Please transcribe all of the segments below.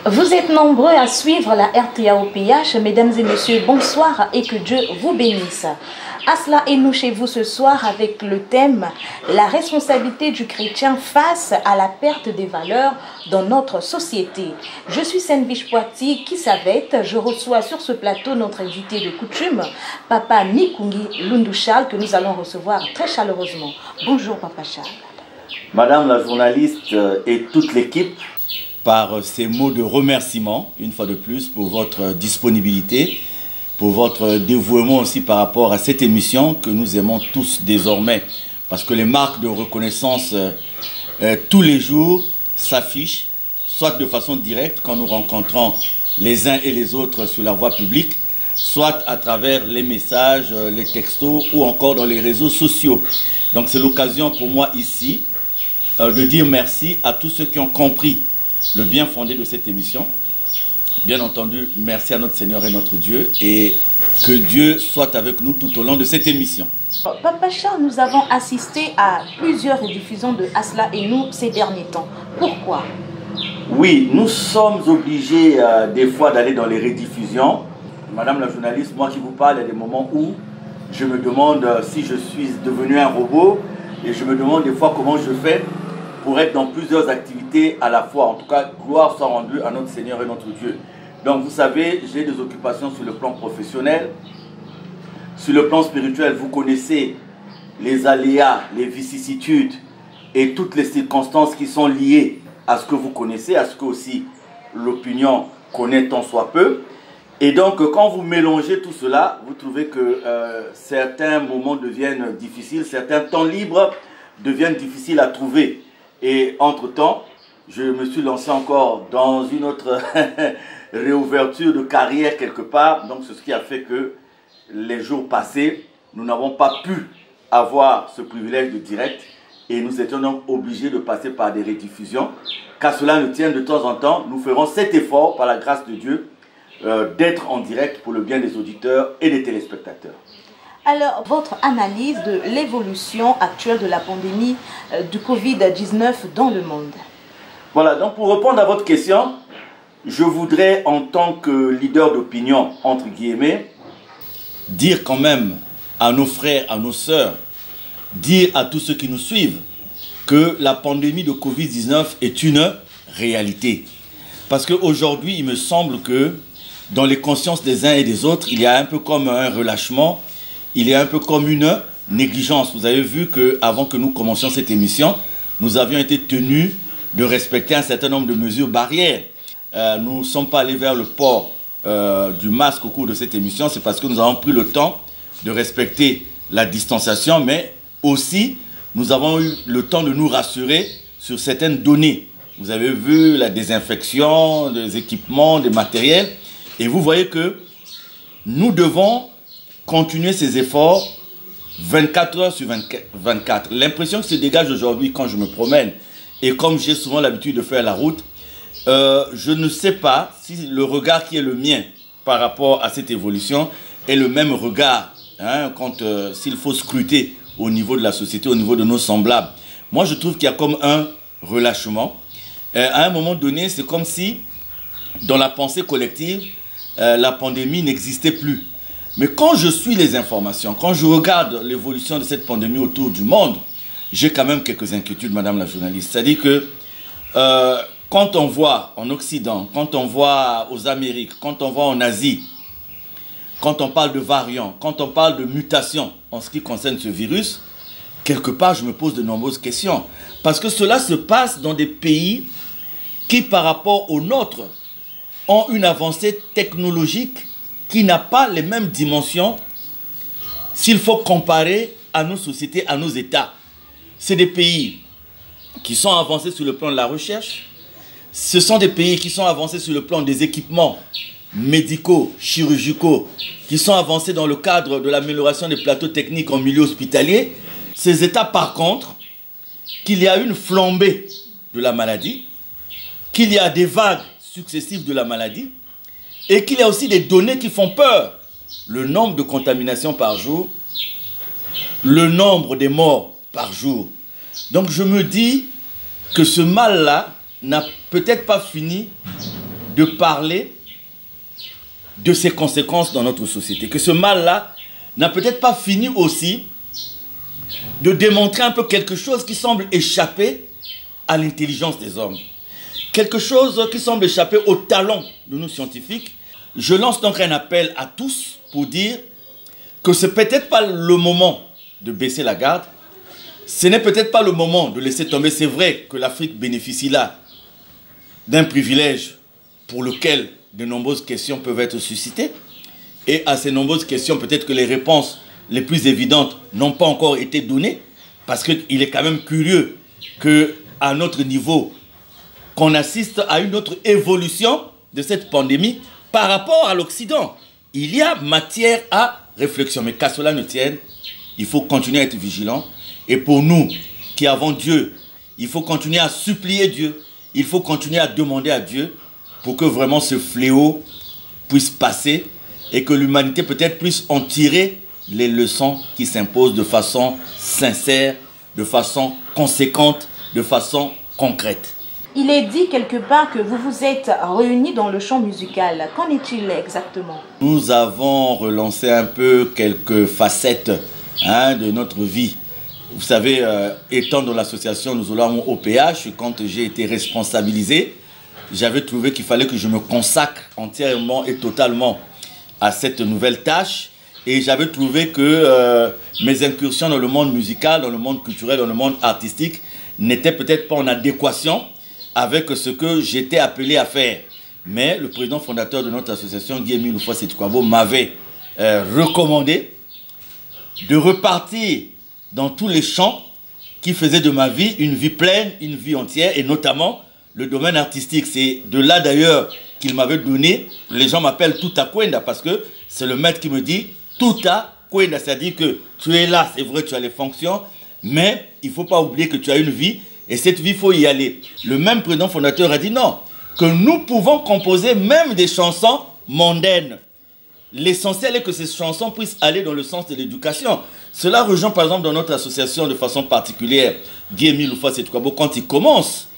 Vous êtes nombreux à suivre la RTAOPH, mesdames et messieurs, bonsoir et que Dieu vous bénisse. Asla est nous chez vous ce soir avec le thème « La responsabilité du chrétien face à la perte des valeurs dans notre société ». Je suis Senvish Poiti qui s'avête. Je reçois sur ce plateau notre invité de coutume, Papa Mikungi Lundushal, que nous allons recevoir très chaleureusement. Bonjour Papa Charles. Madame la journaliste et toute l'équipe, par ces mots de remerciement, une fois de plus, pour votre disponibilité, pour votre dévouement aussi par rapport à cette émission que nous aimons tous désormais. Parce que les marques de reconnaissance tous les jours s'affichent, soit de façon directe quand nous rencontrons les uns et les autres sur la voie publique, soit à travers les messages, les textos ou encore dans les réseaux sociaux. Donc c'est l'occasion pour moi ici de dire merci à tous ceux qui ont compris le bien fondé de cette émission. Bien entendu, merci à notre Seigneur et notre Dieu, et que Dieu soit avec nous tout au long de cette émission. Papa Charles, nous avons assisté à plusieurs rediffusions de Asla et nous ces derniers temps. Pourquoi? Oui, nous sommes obligés des fois d'aller dans les rediffusions. Madame la journaliste, moi qui vous parle, il y a des moments où je me demande si je suis devenu un robot, et je me demande des fois comment je fais pour être dans plusieurs activités à la fois. En tout cas, gloire soit rendue à notre Seigneur et notre Dieu. Donc vous savez, j'ai des occupations sur le plan professionnel. Sur le plan spirituel, vous connaissez les aléas, les vicissitudes et toutes les circonstances qui sont liées à ce que vous connaissez, à ce que aussi l'opinion connaît tant soit peu. Et donc, quand vous mélangez tout cela, vous trouvez que certains moments deviennent difficiles, certains temps libres deviennent difficiles à trouver. Et entre-temps, je me suis lancé encore dans une autre réouverture de carrière quelque part. Donc c'est ce qui a fait que les jours passés, nous n'avons pas pu avoir ce privilège de direct. Et nous étions donc obligés de passer par des rediffusions. Qu'à cela ne tienne, de temps en temps, nous ferons cet effort, par la grâce de Dieu, d'être en direct pour le bien des auditeurs et des téléspectateurs. Alors, votre analyse de l'évolution actuelle de la pandémie du Covid-19 dans le monde? Voilà, donc pour répondre à votre question, je voudrais, en tant que leader d'opinion, entre guillemets, dire quand même à nos frères, à nos sœurs, dire à tous ceux qui nous suivent que la pandémie de Covid-19 est une réalité. Parce qu'aujourd'hui, il me semble que dans les consciences des uns et des autres, il y a un peu comme un relâchement. Il est un peu comme une négligence. Vous avez vu qu'avant que nous commencions cette émission, nous avions été tenus de respecter un certain nombre de mesures barrières. Nous ne sommes pas allés vers le port du masque au cours de cette émission. C'est parce que nous avons pris le temps de respecter la distanciation, mais aussi nous avons eu le temps de nous rassurer sur certaines données. Vous avez vu la désinfection, des équipements, des matériels. Et vous voyez que nous devons continuer ces efforts 24 heures sur 24. L'impression qui se dégage aujourd'hui quand je me promène, et comme j'ai souvent l'habitude de faire la route, je ne sais pas si le regard qui est le mien par rapport à cette évolution est le même regard s'il faut scruter au niveau de la société, au niveau de nos semblables. Moi, je trouve qu'il y a comme un relâchement. À un moment donné, c'est comme si, dans la pensée collective, la pandémie n'existait plus. Mais quand je suis les informations, quand je regarde l'évolution de cette pandémie autour du monde, j'ai quand même quelques inquiétudes, madame la journaliste. C'est-à-dire que quand on voit en Occident, quand on voit aux Amériques, quand on voit en Asie, quand on parle de variants, quand on parle de mutations en ce qui concerne ce virus, quelque part, je me pose de nombreuses questions. Parce que cela se passe dans des pays qui, par rapport aux nôtres, ont une avancée technologique qui n'a pas les mêmes dimensions s'il faut comparer à nos sociétés, à nos États. c'est des pays qui sont avancés sur le plan de la recherche. Ce sont des pays qui sont avancés sur le plan des équipements médicaux, chirurgicaux, qui sont avancés dans le cadre de l'amélioration des plateaux techniques en milieu hospitalier. Ces États, par contre, qu'il y a une flambée de la maladie, qu'il y a des vagues successives de la maladie, et qu'il y a aussi des données qui font peur. Le nombre de contaminations par jour, le nombre des morts par jour. Donc je me dis que ce mal-là n'a peut-être pas fini de parler de ses conséquences dans notre société. Que ce mal-là n'a peut-être pas fini aussi de démontrer un peu quelque chose qui semble échapper à l'intelligence des hommes. Quelque chose qui semble échapper au talent de nos scientifiques. Je lance donc un appel à tous pour dire que ce n'est peut-être pas le moment de baisser la garde. Ce n'est peut-être pas le moment de laisser tomber. C'est vrai que l'Afrique bénéficie là d'un privilège pour lequel de nombreuses questions peuvent être suscitées. Et à ces nombreuses questions, peut-être que les réponses les plus évidentes n'ont pas encore été données, parce qu'il est quand même curieux qu'à notre niveau, qu'on assiste à une autre évolution de cette pandémie par rapport à l'Occident. Il y a matière à réflexion, mais qu'à cela ne tienne, il faut continuer à être vigilant. Et pour nous qui avons Dieu, il faut continuer à supplier Dieu, il faut continuer à demander à Dieu pour que vraiment ce fléau puisse passer et que l'humanité peut-être puisse en tirer les leçons qui s'imposent de façon sincère, de façon conséquente, de façon concrète. Il est dit quelque part que vous vous êtes réunis dans le champ musical. Qu'en est-il exactement? Nous avons relancé un peu quelques facettes de notre vie. Vous savez, étant dans l'association Nous allons au OPH, quand j'ai été responsabilisé, j'avais trouvé qu'il fallait que je me consacre entièrement et totalement à cette nouvelle tâche. Et j'avais trouvé que mes incursions dans le monde musical, dans le monde culturel, dans le monde artistique n'étaient peut-être pas en adéquation avec ce que j'étais appelé à faire. Mais le président fondateur de notre association, Guy-Émile Oufouas-Sétukwabo, m'avait recommandé de repartir dans tous les champs qui faisaient de ma vie une vie pleine, une vie entière, et notamment le domaine artistique. C'est de là d'ailleurs qu'il m'avait donné, les gens m'appellent Tuta Kwenda, parce que c'est le maître qui me dit Tuta Kwenda, c'est-à-dire que tu es là, c'est vrai, tu as les fonctions, mais il ne faut pas oublier que tu as une vie, et cette vie, il faut y aller. Le même président fondateur a dit non, que nous pouvons composer même des chansons mondaines. L'essentiel est que ces chansons puissent aller dans le sens de l'éducation. Cela rejoint par exemple dans notre association de façon particulière Guy-Émile Oufouas-Sétukwabo quand il commence.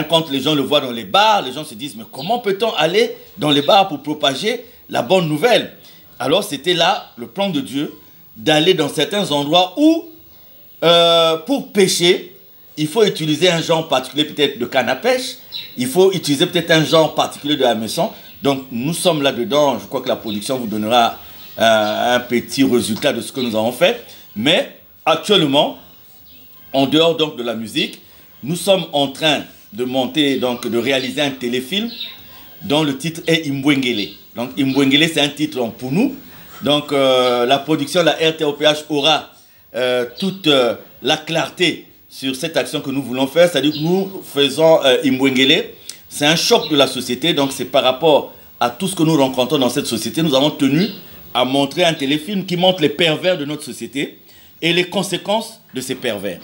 Quand les gens le voient dans les bars, les gens se disent mais comment peut-on aller dans les bars pour propager la bonne nouvelle? Alors c'était là le plan de Dieu d'aller dans certains endroits où pour pêcher, il faut utiliser un genre particulier peut-être de canne à pêche, il faut utiliser peut-être un genre particulier de hameçon. Donc nous sommes là-dedans, je crois que la production vous donnera un petit résultat de ce que nous avons fait. Mais actuellement, en dehors donc de la musique, nous sommes en train de monter, donc de réaliser un téléfilm dont le titre est Imbwengele. Donc Imbwengele, c'est un titre en Pounou. Donc la production, la RTOPH aura toute la clarté sur cette action que nous voulons faire. C'est-à-dire que nous faisons Imbwengele. C'est un choc de la société, donc c'est par rapport à tout ce que nous rencontrons dans cette société. Nous avons tenu à montrer un téléfilm qui montre les pervers de notre société et les conséquences de ces pervers.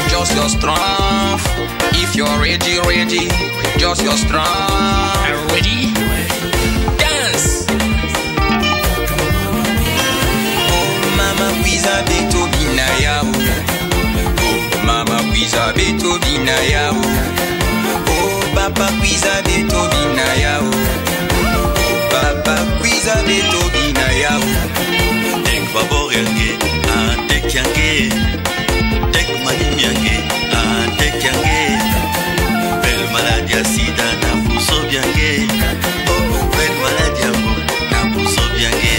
Just your strength. If you're ready, ready. Just your strength. Ready? Dance. Oh, mama, wiza beto binaya. Oh, mama, wiza beto binaya. Oh, papa, wiza beto binaya. Oh, papa, wiza beto binaya. Tek babor yange, tek yange. Tek manim yange, tek yange. Belle maladie à sida na pousso biange. Oh, belle maladie à bon na pousso biange.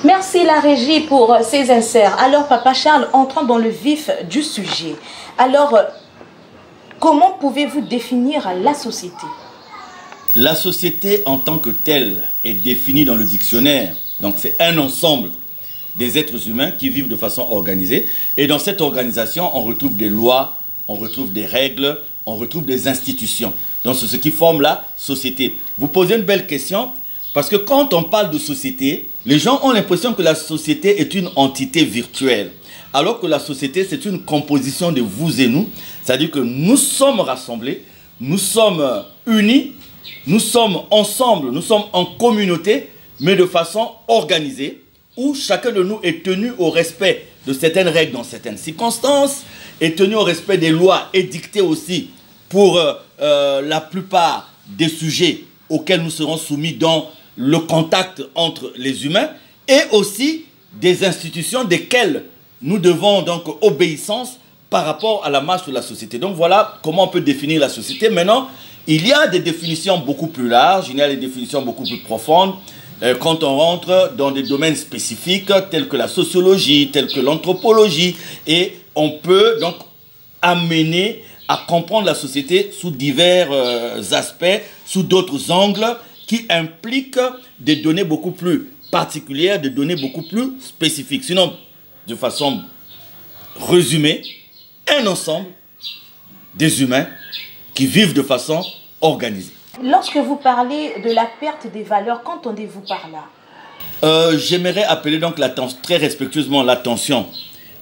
Merci la régie pour ces inserts. Alors, Papa Charles, entrons dans le vif du sujet. Alors, comment pouvez-vous définir la société? La société en tant que telle est définie dans le dictionnaire. Donc, c'est un ensemble des êtres humains qui vivent de façon organisée. Et dans cette organisation, on retrouve des lois, on retrouve des règles, on retrouve des institutions. Donc, c'est ce qui forme la société. Vous posez une belle question. Parce que quand on parle de société, les gens ont l'impression que la société est une entité virtuelle. Alors que la société, c'est une composition de vous et nous. C'est-à-dire que nous sommes rassemblés, nous sommes unis, nous sommes ensemble, nous sommes en communauté, mais de façon organisée, où chacun de nous est tenu au respect de certaines règles dans certaines circonstances, est tenu au respect des lois édictées aussi pour la plupart des sujets auxquels nous serons soumis dans le contact entre les humains, et aussi des institutions desquelles nous devons donc obéissance par rapport à la marche de la société. Donc voilà comment on peut définir la société. Maintenant, il y a des définitions beaucoup plus larges, il y a des définitions beaucoup plus profondes quand on rentre dans des domaines spécifiques tels que la sociologie, tels que l'anthropologie, et on peut donc amener à comprendre la société sous divers aspects, sous d'autres angles, qui implique des données beaucoup plus particulières, des données beaucoup plus spécifiques. Sinon, de façon résumée, un ensemble des humains qui vivent de façon organisée. Lorsque vous parlez de la perte des valeurs, qu'entendez-vous par là? J'aimerais appeler donc très respectueusement l'attention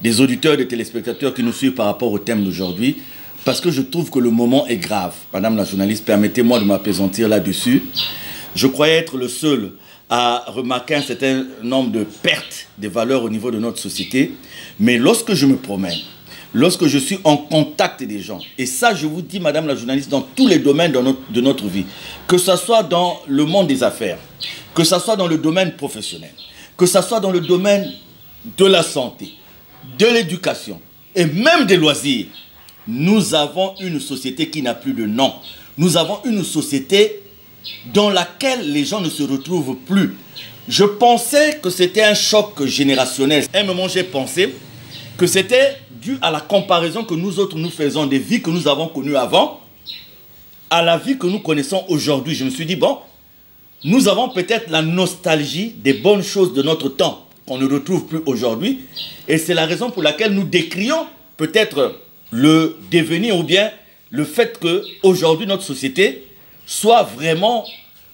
des auditeurs et des téléspectateurs qui nous suivent par rapport au thème d'aujourd'hui, parce que je trouve que le moment est grave. Madame la journaliste, permettez-moi de m'apaisantir là-dessus. Je croyais être le seul à remarquer un certain nombre de pertes des valeurs au niveau de notre société. Mais lorsque je me promène, lorsque je suis en contact des gens, et ça je vous dis, Madame la journaliste, dans tous les domaines de notre vie, que ce soit dans le monde des affaires, que ce soit dans le domaine professionnel, que ce soit dans le domaine de la santé, de l'éducation et même des loisirs, nous avons une société qui n'a plus de nom. Nous avons une société dans laquelle les gens ne se retrouvent plus. Je pensais que c'était un choc générationnel. À un moment, j'ai pensé que c'était dû à la comparaison que nous autres nous faisons des vies que nous avons connues avant à la vie que nous connaissons aujourd'hui. Je me suis dit, bon, nous avons peut-être la nostalgie des bonnes choses de notre temps qu'on ne retrouve plus aujourd'hui. Et c'est la raison pour laquelle nous décrions peut-être le devenir ou bien le fait qu'aujourd'hui notre société soit vraiment,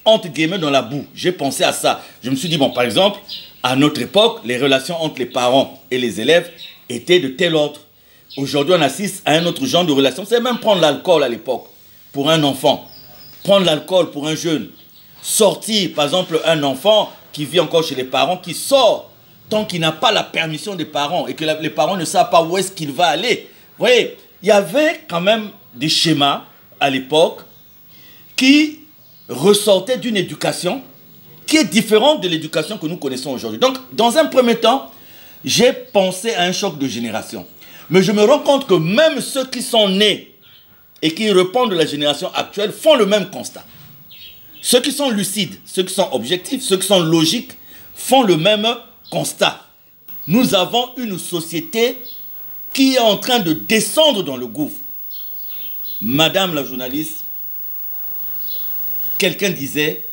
entre guillemets, dans la boue. J'ai pensé à ça. Je me suis dit, bon, par exemple, à notre époque, les relations entre les parents et les élèves étaient de tel ordre. Aujourd'hui, on assiste à un autre genre de relation. C'est même prendre l'alcool à l'époque pour un enfant. Prendre l'alcool pour un jeune. Sortir, par exemple, un enfant qui vit encore chez les parents, qui sort tant qu'il n'a pas la permission des parents et que les parents ne savent pas où est-ce qu'il va aller. Vous voyez, il y avait quand même des schémas à l'époque qui ressortait d'une éducation qui est différente de l'éducation que nous connaissons aujourd'hui. Donc, dans un premier temps, j'ai pensé à un choc de génération. Mais je me rends compte que même ceux qui sont nés et qui répondent de la génération actuelle font le même constat. Ceux qui sont lucides, ceux qui sont objectifs, ceux qui sont logiques font le même constat. Nous avons une société qui est en train de descendre dans le gouffre. Madame la journaliste, quelqu'un disait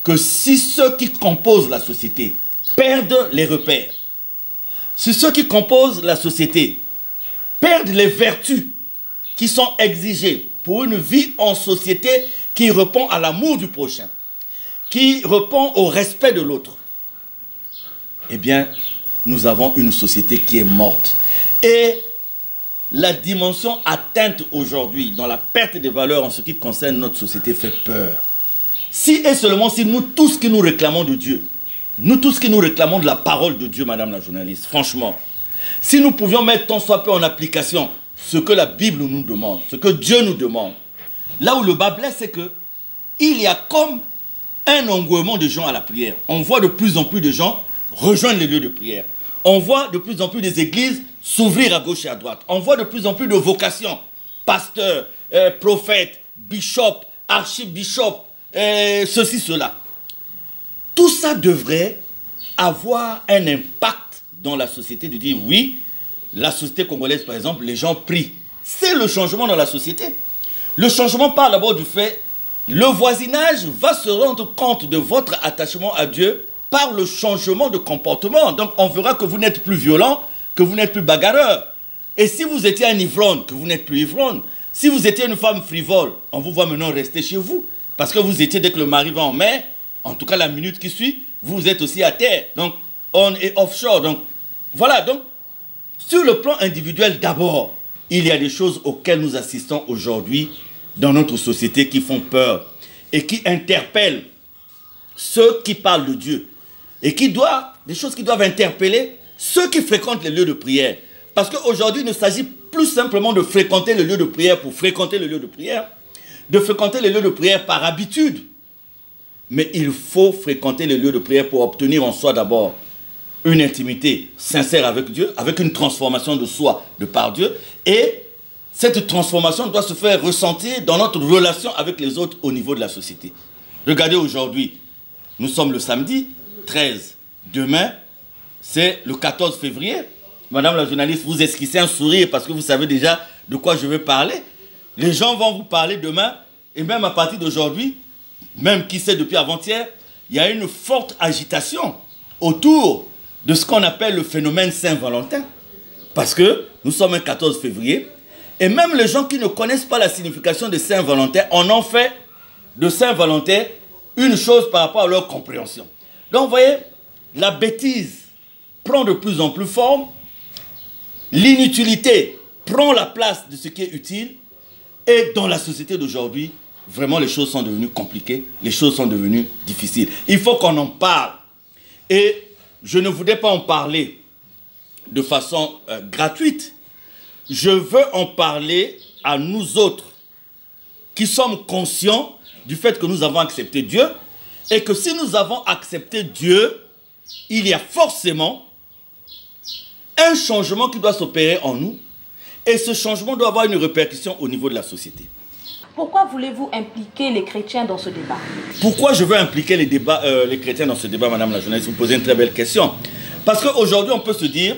que si ceux qui composent la société perdent les repères, si ceux qui composent la société perdent les vertus qui sont exigées pour une vie en société qui répond à l'amour du prochain, qui répond au respect de l'autre, eh bien, nous avons une société qui est morte. Et la dimension atteinte aujourd'hui dans la perte des valeurs en ce qui concerne notre société fait peur. Si et seulement si nous tous qui nous réclamons de Dieu, nous tous qui nous réclamons de la parole de Dieu, madame la journaliste, franchement, si nous pouvions mettre tant soit peu en application ce que la Bible nous demande, ce que Dieu nous demande, là où le bas blesse, c'est que il y a comme un engouement de gens à la prière. On voit de plus en plus de gens rejoindre les lieux de prière. On voit de plus en plus des églises s'ouvrir à gauche et à droite. On voit de plus en plus de vocations. Pasteurs, prophètes, bishops, archibishops, ceci, cela. Tout ça devrait avoir un impact dans la société, de dire oui, la société congolaise par exemple, les gens prient. C'est le changement dans la société. Le changement part d'abord du fait, le voisinage va se rendre compte de votre attachement à Dieu par le changement de comportement. Donc on verra que vous n'êtes plus violent, que vous n'êtes plus bagarreur. Et si vous étiez un ivrogne, que vous n'êtes plus ivrogne. Si vous étiez une femme frivole, on vous voit maintenant rester chez vous. Parce que vous étiez, dès que le mari va en mer, en tout cas la minute qui suit, vous êtes aussi à terre. Donc on est offshore. Donc voilà, donc sur le plan individuel d'abord, il y a des choses auxquelles nous assistons aujourd'hui dans notre société qui font peur et qui interpellent ceux qui parlent de Dieu. Et des choses qui doivent interpeller ceux qui fréquentent les lieux de prière. Parce qu'aujourd'hui, il ne s'agit plus simplement de fréquenter le lieu de prière pour fréquenter le lieu de prière, de fréquenter les lieux de prière par habitude. Mais il faut fréquenter les lieux de prière pour obtenir en soi d'abord une intimité sincère avec Dieu, avec une transformation de soi de par Dieu. Et cette transformation doit se faire ressentir dans notre relation avec les autres au niveau de la société. Regardez aujourd'hui, nous sommes le samedi 13. Demain, c'est le 14 février. Madame la journaliste, vous esquissez un sourire parce que vous savez déjà de quoi je vais parler. Les gens vont vous parler demain, et même à partir d'aujourd'hui, même qui sait depuis avant-hier, il y a une forte agitation autour de ce qu'on appelle le phénomène Saint-Valentin. Parce que nous sommes un 14 février, et même les gens qui ne connaissent pas la signification de Saint-Valentin, on en fait de Saint-Valentin une chose par rapport à leur compréhension. Donc vous voyez, la bêtise prend de plus en plus forme, l'inutilité prend la place de ce qui est utile, et dans la société d'aujourd'hui, vraiment les choses sont devenues compliquées, les choses sont devenues difficiles. Il faut qu'on en parle. Et je ne voudrais pas en parler de façon gratuite. Je veux en parler à nous autres qui sommes conscients du fait que nous avons accepté Dieu et que si nous avons accepté Dieu, il y a forcément un changement qui doit s'opérer en nous et ce changement doit avoir une répercussion au niveau de la société. Pourquoi voulez-vous impliquer les chrétiens dans ce débat? Pourquoi je veux impliquer les chrétiens dans ce débat, madame la journaliste? Vous me posez une très belle question. Parce qu'aujourd'hui, on peut se dire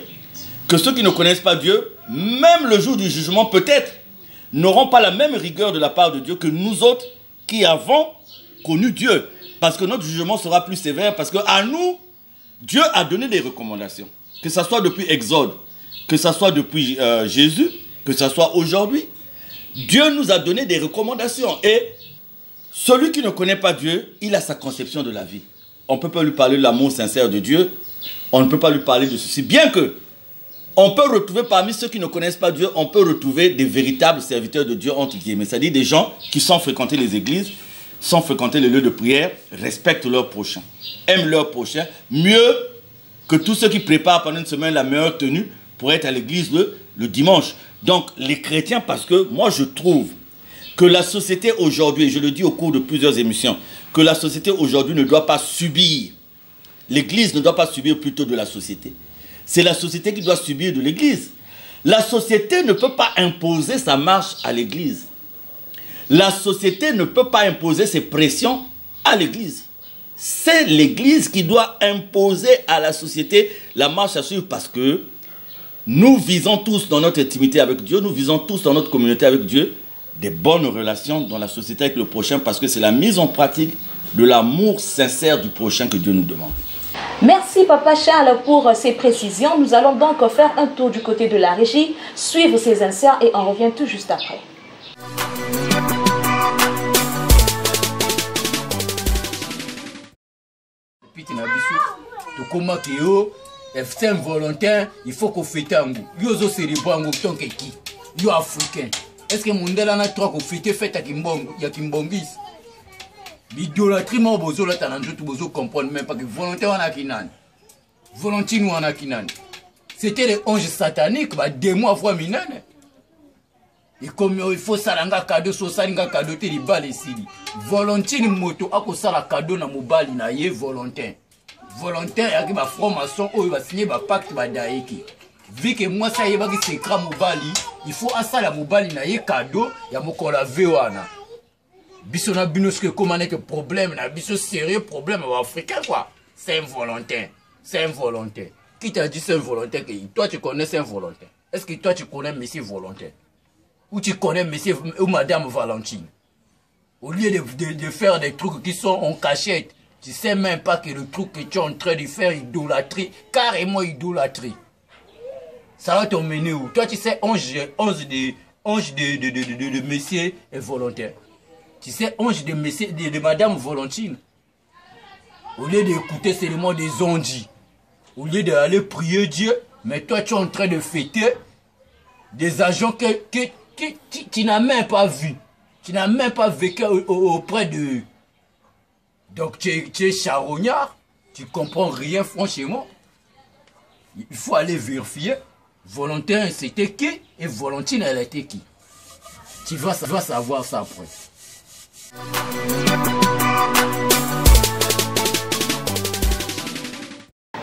que ceux qui ne connaissent pas Dieu, même le jour du jugement, peut-être, n'auront pas la même rigueur de la part de Dieu que nous autres qui avons connu Dieu. Parce que notre jugement sera plus sévère, parce qu'à nous, Dieu a donné des recommandations. Que ce soit depuis Exode, que ce soit depuis Jésus, que ce soit aujourd'hui. Dieu nous a donné des recommandations. Et celui qui ne connaît pas Dieu, il a sa conception de la vie. On ne peut pas lui parler de l'amour sincère de Dieu. On ne peut pas lui parler de ceci. Bien que on peut retrouver parmi ceux qui ne connaissent pas Dieu, on peut retrouver des véritables serviteurs de Dieu, entre guillemets. C'est-à-dire des gens qui sont fréquentés les églises, sont fréquentés les lieux de prière, respectent leur prochain, aiment leur prochain, mieux que tous ceux qui préparent pendant une semaine la meilleure tenue pour être à l'église le dimanche. Donc les chrétiens, parce que moi je trouve que la société aujourd'hui, et je le dis au cours de plusieurs émissions, que la société aujourd'hui ne doit pas subir, l'église ne doit pas subir plutôt de la société. C'est la société qui doit subir de l'église. La société ne peut pas imposer sa marche à l'église. La société ne peut pas imposer ses pressions à l'église. C'est l'église qui doit imposer à la société la marche à suivre parce que nous visons tous dans notre intimité avec Dieu, nous visons tous dans notre communauté avec Dieu des bonnes relations dans la société avec le prochain parce que c'est la mise en pratique de l'amour sincère du prochain que Dieu nous demande. Merci Papa Charles pour ces précisions. Nous allons donc faire un tour du côté de la régie, suivre ces inserts et on revient tout juste après. Saint-Valentin, il faut qu'on fête un goût. Yozo Seribango, ton keki. yo africain. Est-ce que Mondela n'a trop confité fait à Kimbongis? L'idolâtrie, moi, bozo, là, t'as tout bozo comprendre même pas que volonté en a kinani. Volonté nous en a kinani. C'était les anges sataniques, bah, 2 mois fois minane. Et comme il faut ça, un cadeau, so ça, un cadeau, t'es les balles ici. Volonté, une moto, à cause ça, la cadeau, na mobile, na yé, volonté. Volonté, il y a ma formation, il va signer ma pacte, bah, daïki. Vu que moi, ça y est, bah, c'est écran mobile, il faut à ça, la mobile, na yé, cadeau, il y a mon cola véoana. Biso na binos que comment est que problème, na biso sérieux problème africain, quoi. C'est involontaire. C'est involontaire. Qui t'a dit c'est involontaire que toi, tu connais c'est involontaire? Est-ce que toi, tu connais monsieur volontaire? Ou tu connais monsieur ou madame Valentine? Au lieu de faire des trucs qui sont en cachette, tu sais même pas que le truc que tu es en train de faire, idolâtrie, carrément idolâtrie. Ça va t'emmener où? Toi, tu sais, ange de monsieur est volontaire. Tu sais, ange de madame Valentine. Au lieu d'écouter seulement des ondis, au lieu d'aller prier Dieu, mais toi, tu es en train de fêter des agents que tu n'as même pas vus. Tu n'as même pas vécu auprès de... Donc, tu es charognard, tu ne comprends rien, franchement. Il faut aller vérifier. Volontaire, c'était qui? Et Valentine, elle était qui? Tu vas savoir ça après.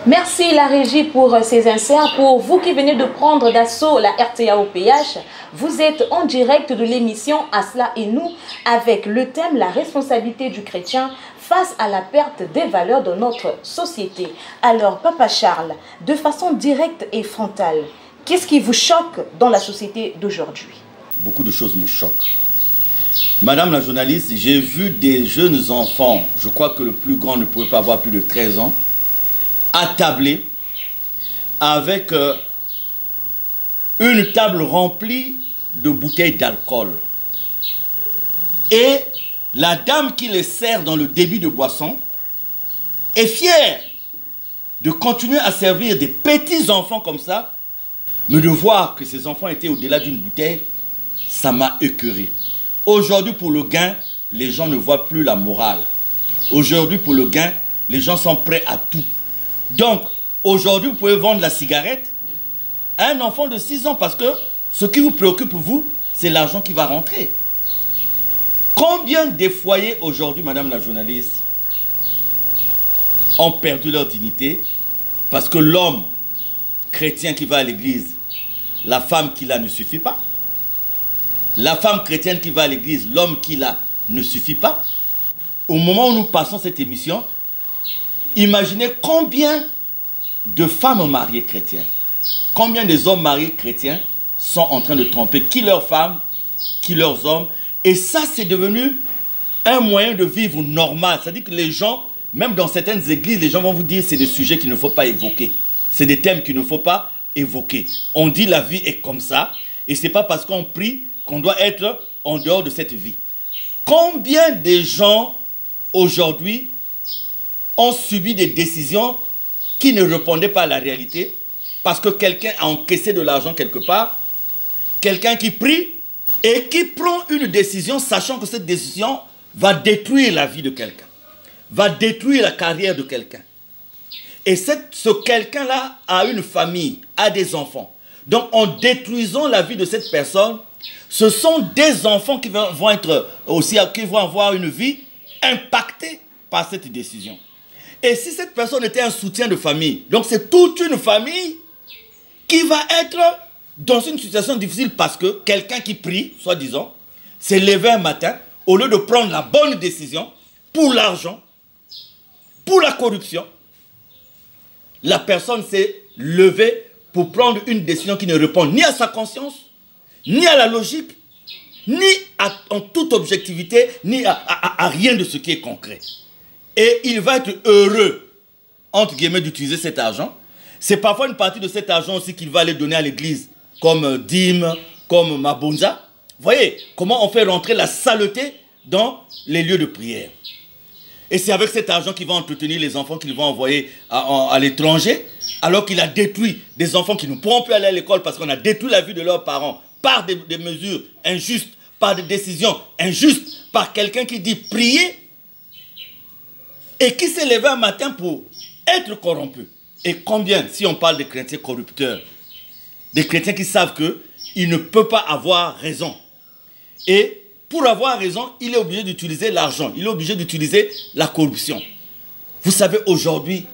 Merci la régie pour ces inserts. Pour vous qui venez de prendre d'assaut la RTAOPH, vous êtes en direct de l'émission Asla et nous avec le thème la responsabilité du chrétien face à la perte des valeurs de notre société. Alors, Papa Charles, de façon directe et frontale, qu'est-ce qui vous choque dans la société d'aujourd'hui? Beaucoup de choses me choquent. Madame la journaliste, j'ai vu des jeunes enfants, je crois que le plus grand ne pouvait pas avoir plus de 13 ans, attablés avec une table remplie de bouteilles d'alcool. Et la dame qui les sert dans le débit de boisson est fière de continuer à servir des petits enfants comme ça, mais de voir que ces enfants étaient au-delà d'une bouteille, ça m'a écœuré. Aujourd'hui, pour le gain, les gens ne voient plus la morale. Aujourd'hui, pour le gain, les gens sont prêts à tout. Donc, aujourd'hui, vous pouvez vendre la cigarette à un enfant de 6 ans parce que ce qui vous préoccupe, vous, c'est l'argent qui va rentrer. Combien des foyers aujourd'hui, madame la journaliste, ont perdu leur dignité parce que l'homme chrétien qui va à l'église, la femme qui l'a ne suffit pas. La femme chrétienne qui va à l'église, l'homme qui l'a ne suffit pas. Au moment où nous passons cette émission, imaginez combien de femmes mariées chrétiennes, combien des hommes mariés chrétiens sont en train de tromper qui leurs femmes, qui leurs hommes. Et ça, c'est devenu un moyen de vivre normal. C'est-à-dire que les gens, même dans certaines églises, les gens vont vous dire que c'est des sujets qu'il ne faut pas évoquer. C'est des thèmes qu'il ne faut pas évoquer. On dit la vie est comme ça. Et ce n'est pas parce qu'on prie qu'on doit être en dehors de cette vie. Combien de gens aujourd'hui ont subi des décisions qui ne répondaient pas à la réalité parce que quelqu'un a encaissé de l'argent quelque part, quelqu'un qui prie et qui prend une décision sachant que cette décision va détruire la vie de quelqu'un, va détruire la carrière de quelqu'un. Et ce quelqu'un-là a une famille, a des enfants. Donc en détruisant la vie de cette personne, ce sont des enfants qui vont être aussi, qui vont avoir une vie impactée par cette décision. Et si cette personne était un soutien de famille, donc c'est toute une famille qui va être dans une situation difficile parce que quelqu'un qui prie, soi-disant, s'est levé un matin, au lieu de prendre la bonne décision pour l'argent, pour la corruption, la personne s'est levée pour prendre une décision qui ne répond ni à sa conscience, ni à la logique, ni en toute objectivité, ni à rien de ce qui est concret. Et il va être heureux, entre guillemets, d'utiliser cet argent. C'est parfois une partie de cet argent aussi qu'il va aller donner à l'église, comme dîme, comme mabonza. Vous voyez comment on fait rentrer la saleté dans les lieux de prière. Et c'est avec cet argent qu'il va entretenir les enfants qu'il va envoyer à l'étranger, alors qu'il a détruit des enfants qui ne pourront plus aller à l'école parce qu'on a détruit la vie de leurs parents par des mesures injustes, par des décisions injustes, par quelqu'un qui dit prier et qui s'est levé un matin pour être corrompu. Et combien, si on parle des chrétiens corrupteurs, des chrétiens qui savent qu'ils ne peuvent pas avoir raison. Et pour avoir raison, il est obligé d'utiliser l'argent, il est obligé d'utiliser la corruption. Vous savez aujourd'hui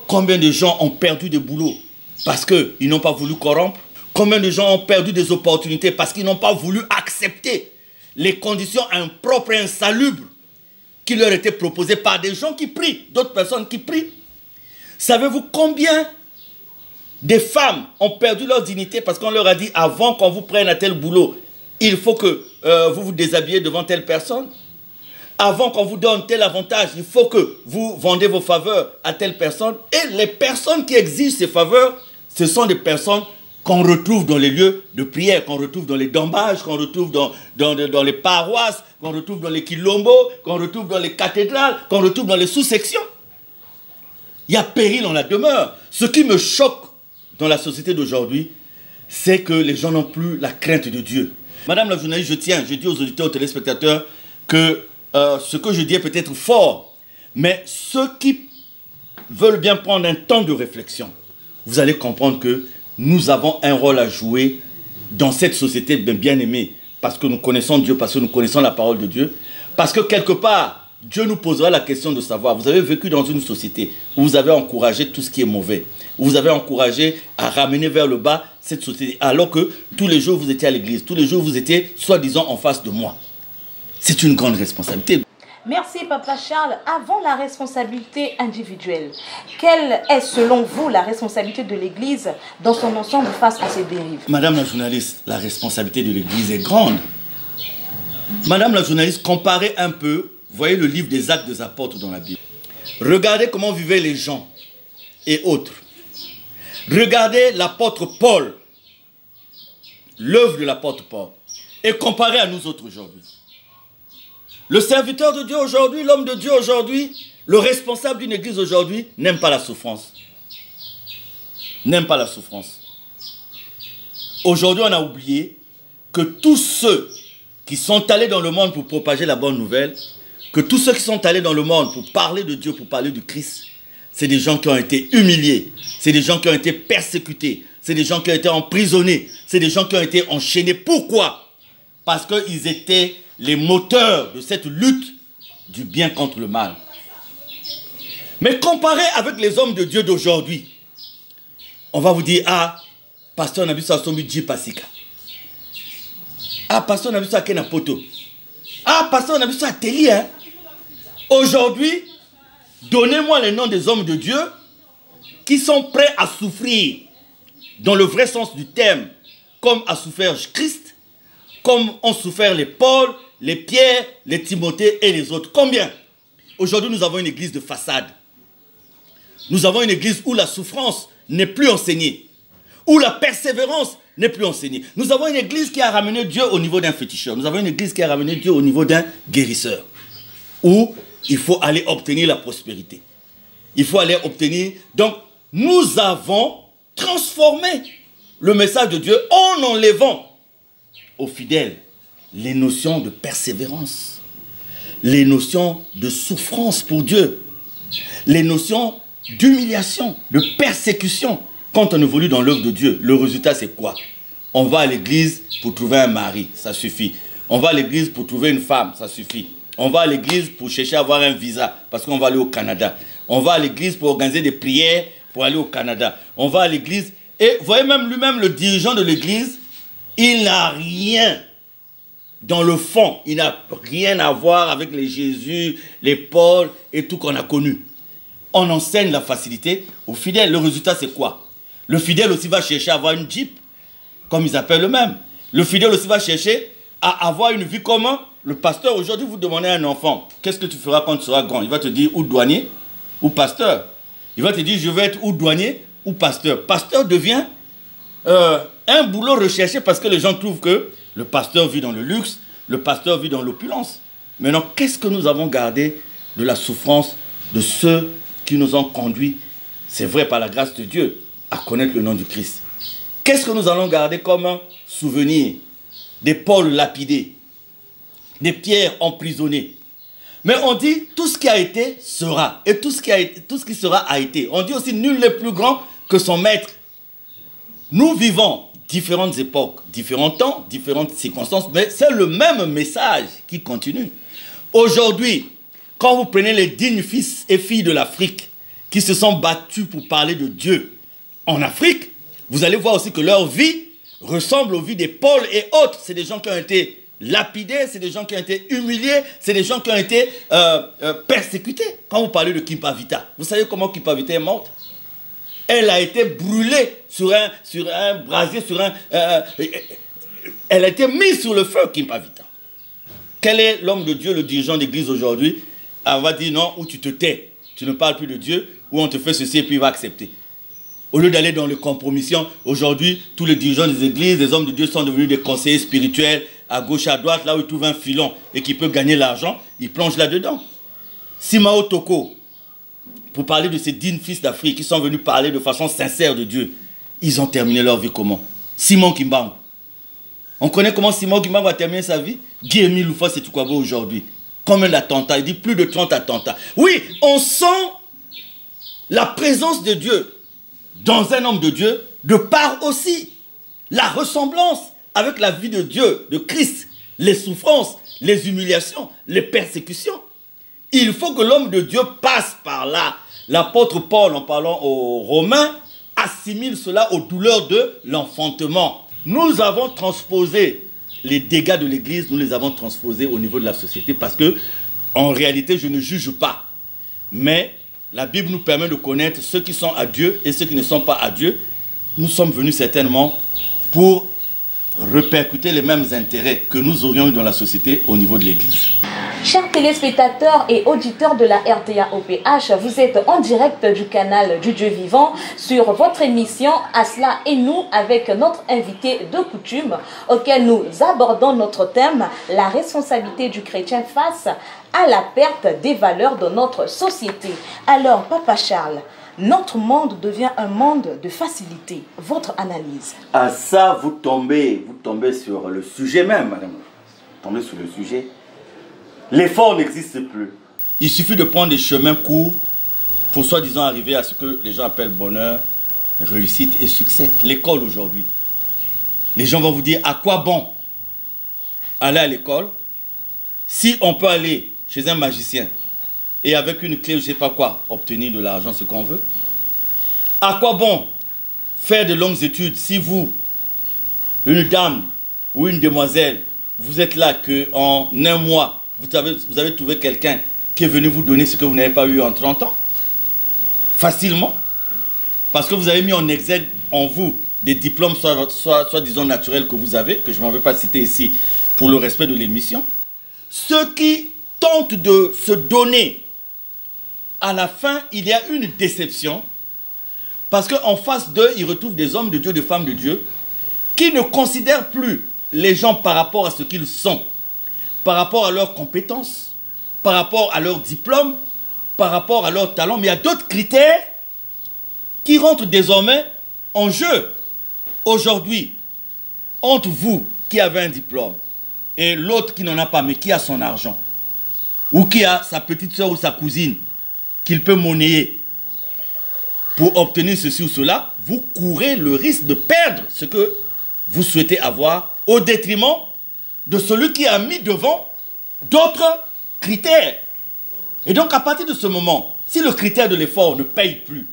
combien de gens ont perdu des boulots parce qu'ils n'ont pas voulu corrompre? Combien de gens ont perdu des opportunités parce qu'ils n'ont pas voulu accepter les conditions impropres et insalubres qui leur étaient proposées par des gens qui prient, d'autres personnes qui prient? Savez-vous combien des femmes ont perdu leur dignité parce qu'on leur a dit avant qu'on vous prenne à tel boulot, il faut que vous vous déshabillez devant telle personne? Avant qu'on vous donne tel avantage, il faut que vous vendez vos faveurs à telle personne. Et les personnes qui exigent ces faveurs, ce sont des personnes qu'on retrouve dans les lieux de prière, qu'on retrouve dans les dambages, qu'on retrouve dans les paroisses, qu'on retrouve dans les quilombos, qu'on retrouve dans les cathédrales, qu'on retrouve dans les sous-sections. Il y a péril en la demeure. Ce qui me choque dans la société d'aujourd'hui, c'est que les gens n'ont plus la crainte de Dieu. Madame la journaliste, je dis aux auditeurs, aux téléspectateurs que ce que je dis est peut-être fort, mais ceux qui veulent bien prendre un temps de réflexion, vous allez comprendre que nous avons un rôle à jouer dans cette société bien aimée, parce que nous connaissons Dieu, parce que nous connaissons la parole de Dieu, parce que quelque part, Dieu nous posera la question de savoir, vous avez vécu dans une société où vous avez encouragé tout ce qui est mauvais, où vous avez encouragé à ramener vers le bas cette société, alors que tous les jours vous étiez à l'église, tous les jours vous étiez soi-disant en face de moi. C'est une grande responsabilité. Merci Papa Charles. Avant la responsabilité individuelle, quelle est selon vous la responsabilité de l'Église dans son ensemble face à ces dérives? Madame la journaliste, la responsabilité de l'Église est grande. Madame la journaliste, comparez un peu, voyez le livre des Actes des Apôtres dans la Bible. Regardez comment vivaient les gens et autres. Regardez l'apôtre Paul, l'œuvre de l'apôtre Paul, et comparez à nous autres aujourd'hui. Le serviteur de Dieu aujourd'hui, l'homme de Dieu aujourd'hui, le responsable d'une église aujourd'hui, n'aime pas la souffrance. N'aime pas la souffrance. Aujourd'hui, on a oublié que tous ceux qui sont allés dans le monde pour propager la bonne nouvelle, que tous ceux qui sont allés dans le monde pour parler de Dieu, pour parler du Christ, c'est des gens qui ont été humiliés, c'est des gens qui ont été persécutés, c'est des gens qui ont été emprisonnés, c'est des gens qui ont été enchaînés. Pourquoi? Parce qu'ils étaient les moteurs de cette lutte du bien contre le mal. Mais comparé avec les hommes de Dieu d'aujourd'hui, on va vous dire, ah, pasteur Nabiso Asombi Djipasika. Ah, pasteur Nabiso Akenapoto. Ah, pasteur Nabiso Ateli, hein. Aujourd'hui, donnez-moi les noms des hommes de Dieu qui sont prêts à souffrir, dans le vrai sens du terme, comme a souffert Christ, comme ont souffert les Paul, les Pierre, les Timothée et les autres. Combien? Aujourd'hui, nous avons une église de façade. Nous avons une église où la souffrance n'est plus enseignée, où la persévérance n'est plus enseignée. Nous avons une église qui a ramené Dieu au niveau d'un féticheur. Nous avons une église qui a ramené Dieu au niveau d'un guérisseur, où il faut aller obtenir la prospérité. Il faut aller obtenir... Donc, nous avons transformé le message de Dieu en enlevant aux fidèles les notions de persévérance, les notions de souffrance pour Dieu, les notions d'humiliation, de persécution. Quand on évolue dans l'œuvre de Dieu, le résultat c'est quoi? On va à l'église pour trouver un mari, ça suffit. On va à l'église pour trouver une femme, ça suffit. On va à l'église pour chercher à avoir un visa, parce qu'on va aller au Canada. On va à l'église pour organiser des prières, pour aller au Canada. On va à l'église, et vous voyez même lui-même, le dirigeant de l'église, il n'a rien dans le fond. Il n'a rien à voir avec les Jésus, les Paul et tout qu'on a connu. On enseigne la facilité aux fidèles. Le résultat, c'est quoi? Le fidèle aussi va chercher à avoir une Jeep, comme ils appellent eux-mêmes. Le fidèle aussi va chercher à avoir une vie commune. Le pasteur, aujourd'hui, vous demandez à un enfant, qu'est-ce que tu feras quand tu seras grand? Il va te dire ou douanier ou pasteur. Il va te dire, je vais être ou douanier ou pasteur. Pasteur devient un boulot recherché parce que les gens trouvent que le pasteur vit dans le luxe, le pasteur vit dans l'opulence. Maintenant, qu'est-ce que nous avons gardé de la souffrance de ceux qui nous ont conduits, c'est vrai par la grâce de Dieu, à connaître le nom du Christ? Qu'est-ce que nous allons garder comme souvenir des Paul lapidés, des Pierre emprisonnés. Mais on dit tout ce qui a été sera. Et tout ce qui sera a été. On dit aussi nul n'est plus grand que son maître. Nous vivons différentes époques, différents temps, différentes circonstances, mais c'est le même message qui continue. Aujourd'hui, quand vous prenez les dignes fils et filles de l'Afrique qui se sont battus pour parler de Dieu en Afrique, vous allez voir aussi que leur vie ressemble aux vies des Paul et autres. C'est des gens qui ont été lapidés, c'est des gens qui ont été humiliés, c'est des gens qui ont été persécutés. Quand vous parlez de Kimpavita, vous savez comment Kimpavita est morte? Elle a été brûlée sur un brasier, elle a été mise sur le feu, Kimpavita. Quel est l'homme de Dieu, le dirigeant d'église aujourd'hui? On va dire non, ou tu te tais, tu ne parles plus de Dieu, ou on te fait ceci et puis il va accepter. Au lieu d'aller dans les compromissions, aujourd'hui, tous les dirigeants des églises, les hommes de Dieu sont devenus des conseillers spirituels, à gauche, à droite, là où ils trouvent un filon et qui peut gagner l'argent, ils plongent là-dedans. Simao Toko, pour parler de ces dignes fils d'Afrique qui sont venus parler de façon sincère de Dieu, ils ont terminé leur vie comment? Simon Kimbangu. On connaît comment Simon Kimbangu a terminé sa vie? Guémi Loufa Setukwabo aujourd'hui. Combien d'attentats? Il dit plus de 30 attentats. Oui, on sent la présence de Dieu dans un homme de Dieu, de par aussi la ressemblance avec la vie de Dieu, de Christ, les souffrances, les humiliations, les persécutions. Il faut que l'homme de Dieu passe par là. L'apôtre Paul, en parlant aux Romains, assimile cela aux douleurs de l'enfantement. Nous avons transposé les dégâts de l'Église, nous les avons transposés au niveau de la société parce que, en réalité, je ne juge pas. Mais la Bible nous permet de connaître ceux qui sont à Dieu et ceux qui ne sont pas à Dieu. Nous sommes venus certainement pour répercuter les mêmes intérêts que nous aurions eu dans la société au niveau de l'Église. Chers téléspectateurs et auditeurs de la RTA-OPH, vous êtes en direct du canal du Dieu vivant sur votre émission Asla et nous avec notre invité de coutume auquel nous abordons notre thème, la responsabilité du chrétien face à la perte des valeurs de notre société. Alors, Papa Charles, notre monde devient un monde de facilité. Votre analyse? À ça, vous tombez sur le sujet même, madame. Vous tombez sur le sujet. L'effort n'existe plus. Il suffit de prendre des chemins courts pour soi-disant arriver à ce que les gens appellent bonheur, réussite et succès. L'école aujourd'hui. Les gens vont vous dire à quoi bon aller à l'école si on peut aller chez un magicien et avec une clé, je ne sais pas quoi, obtenir de l'argent, ce qu'on veut. À quoi bon faire de longues études si vous, une dame ou une demoiselle, vous êtes là qu'en un mois, vous avez trouvé quelqu'un qui est venu vous donner ce que vous n'avez pas eu en 30 ans? Facilement. Parce que vous avez mis en exergue en vous des diplômes soit disons naturels que vous avez, que je ne m'en vais pas citer ici pour le respect de l'émission. Ceux qui tentent de se donner, à la fin, il y a une déception. Parce qu'en face d'eux, ils retrouvent des hommes de Dieu, des femmes de Dieu, qui ne considèrent plus les gens par rapport à ce qu'ils sont, par rapport à leurs compétences, par rapport à leurs diplômes, par rapport à leurs talents. Mais il y a d'autres critères qui rentrent désormais en jeu. Aujourd'hui, entre vous qui avez un diplôme et l'autre qui n'en a pas, mais qui a son argent, ou qui a sa petite soeur ou sa cousine qu'il peut monnayer pour obtenir ceci ou cela, vous courez le risque de perdre ce que vous souhaitez avoir au détriment de celui qui a mis devant d'autres critères. Et donc à partir de ce moment, si le critère de l'effort ne paye plus,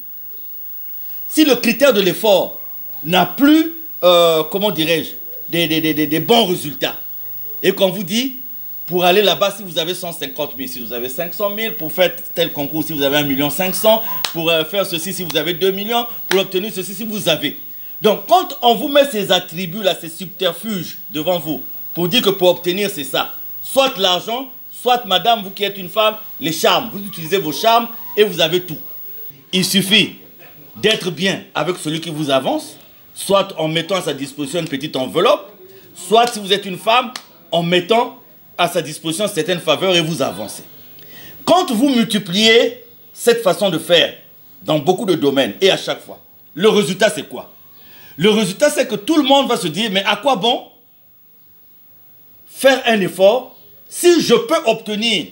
si le critère de l'effort n'a plus, comment dirais-je, des bons résultats, et qu'on vous dit, pour aller là-bas, si vous avez 150 000, si vous avez 500 000, pour faire tel concours, si vous avez 1 500 000, pour faire ceci, si vous avez 2 millions, pour obtenir ceci, si vous avez. Donc, quand on vous met ces attributs-là, ces subterfuges devant vous, pour dire que pour obtenir, c'est ça, soit l'argent, soit madame, vous qui êtes une femme, les charmes. Vous utilisez vos charmes et vous avez tout. Il suffit d'être bien avec celui qui vous avance, soit en mettant à sa disposition une petite enveloppe, soit si vous êtes une femme, en mettant à sa disposition certaines faveurs et vous avancez. Quand vous multipliez cette façon de faire dans beaucoup de domaines et à chaque fois, le résultat c'est quoi? Le résultat c'est que tout le monde va se dire, mais à quoi bon faire un effort si je peux obtenir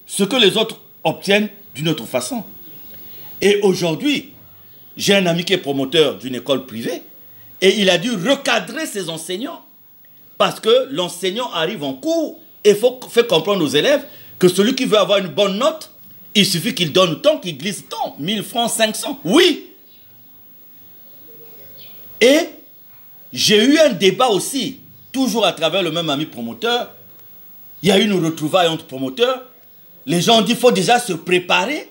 ce que les autres obtiennent d'une autre façon. Et aujourd'hui, j'ai un ami qui est promoteur d'une école privée et il a dû recadrer ses enseignants parce que l'enseignant arrive en cours et fait comprendre aux élèves que celui qui veut avoir une bonne note, il suffit qu'il donne tant, qu'il glisse tant, 1000 francs, 500. Oui. Et j'ai eu un débat aussi, toujours à travers le même ami promoteur. Il y a eu une retrouvaille entre promoteurs. Les gens ont dit qu'il faut déjà se préparer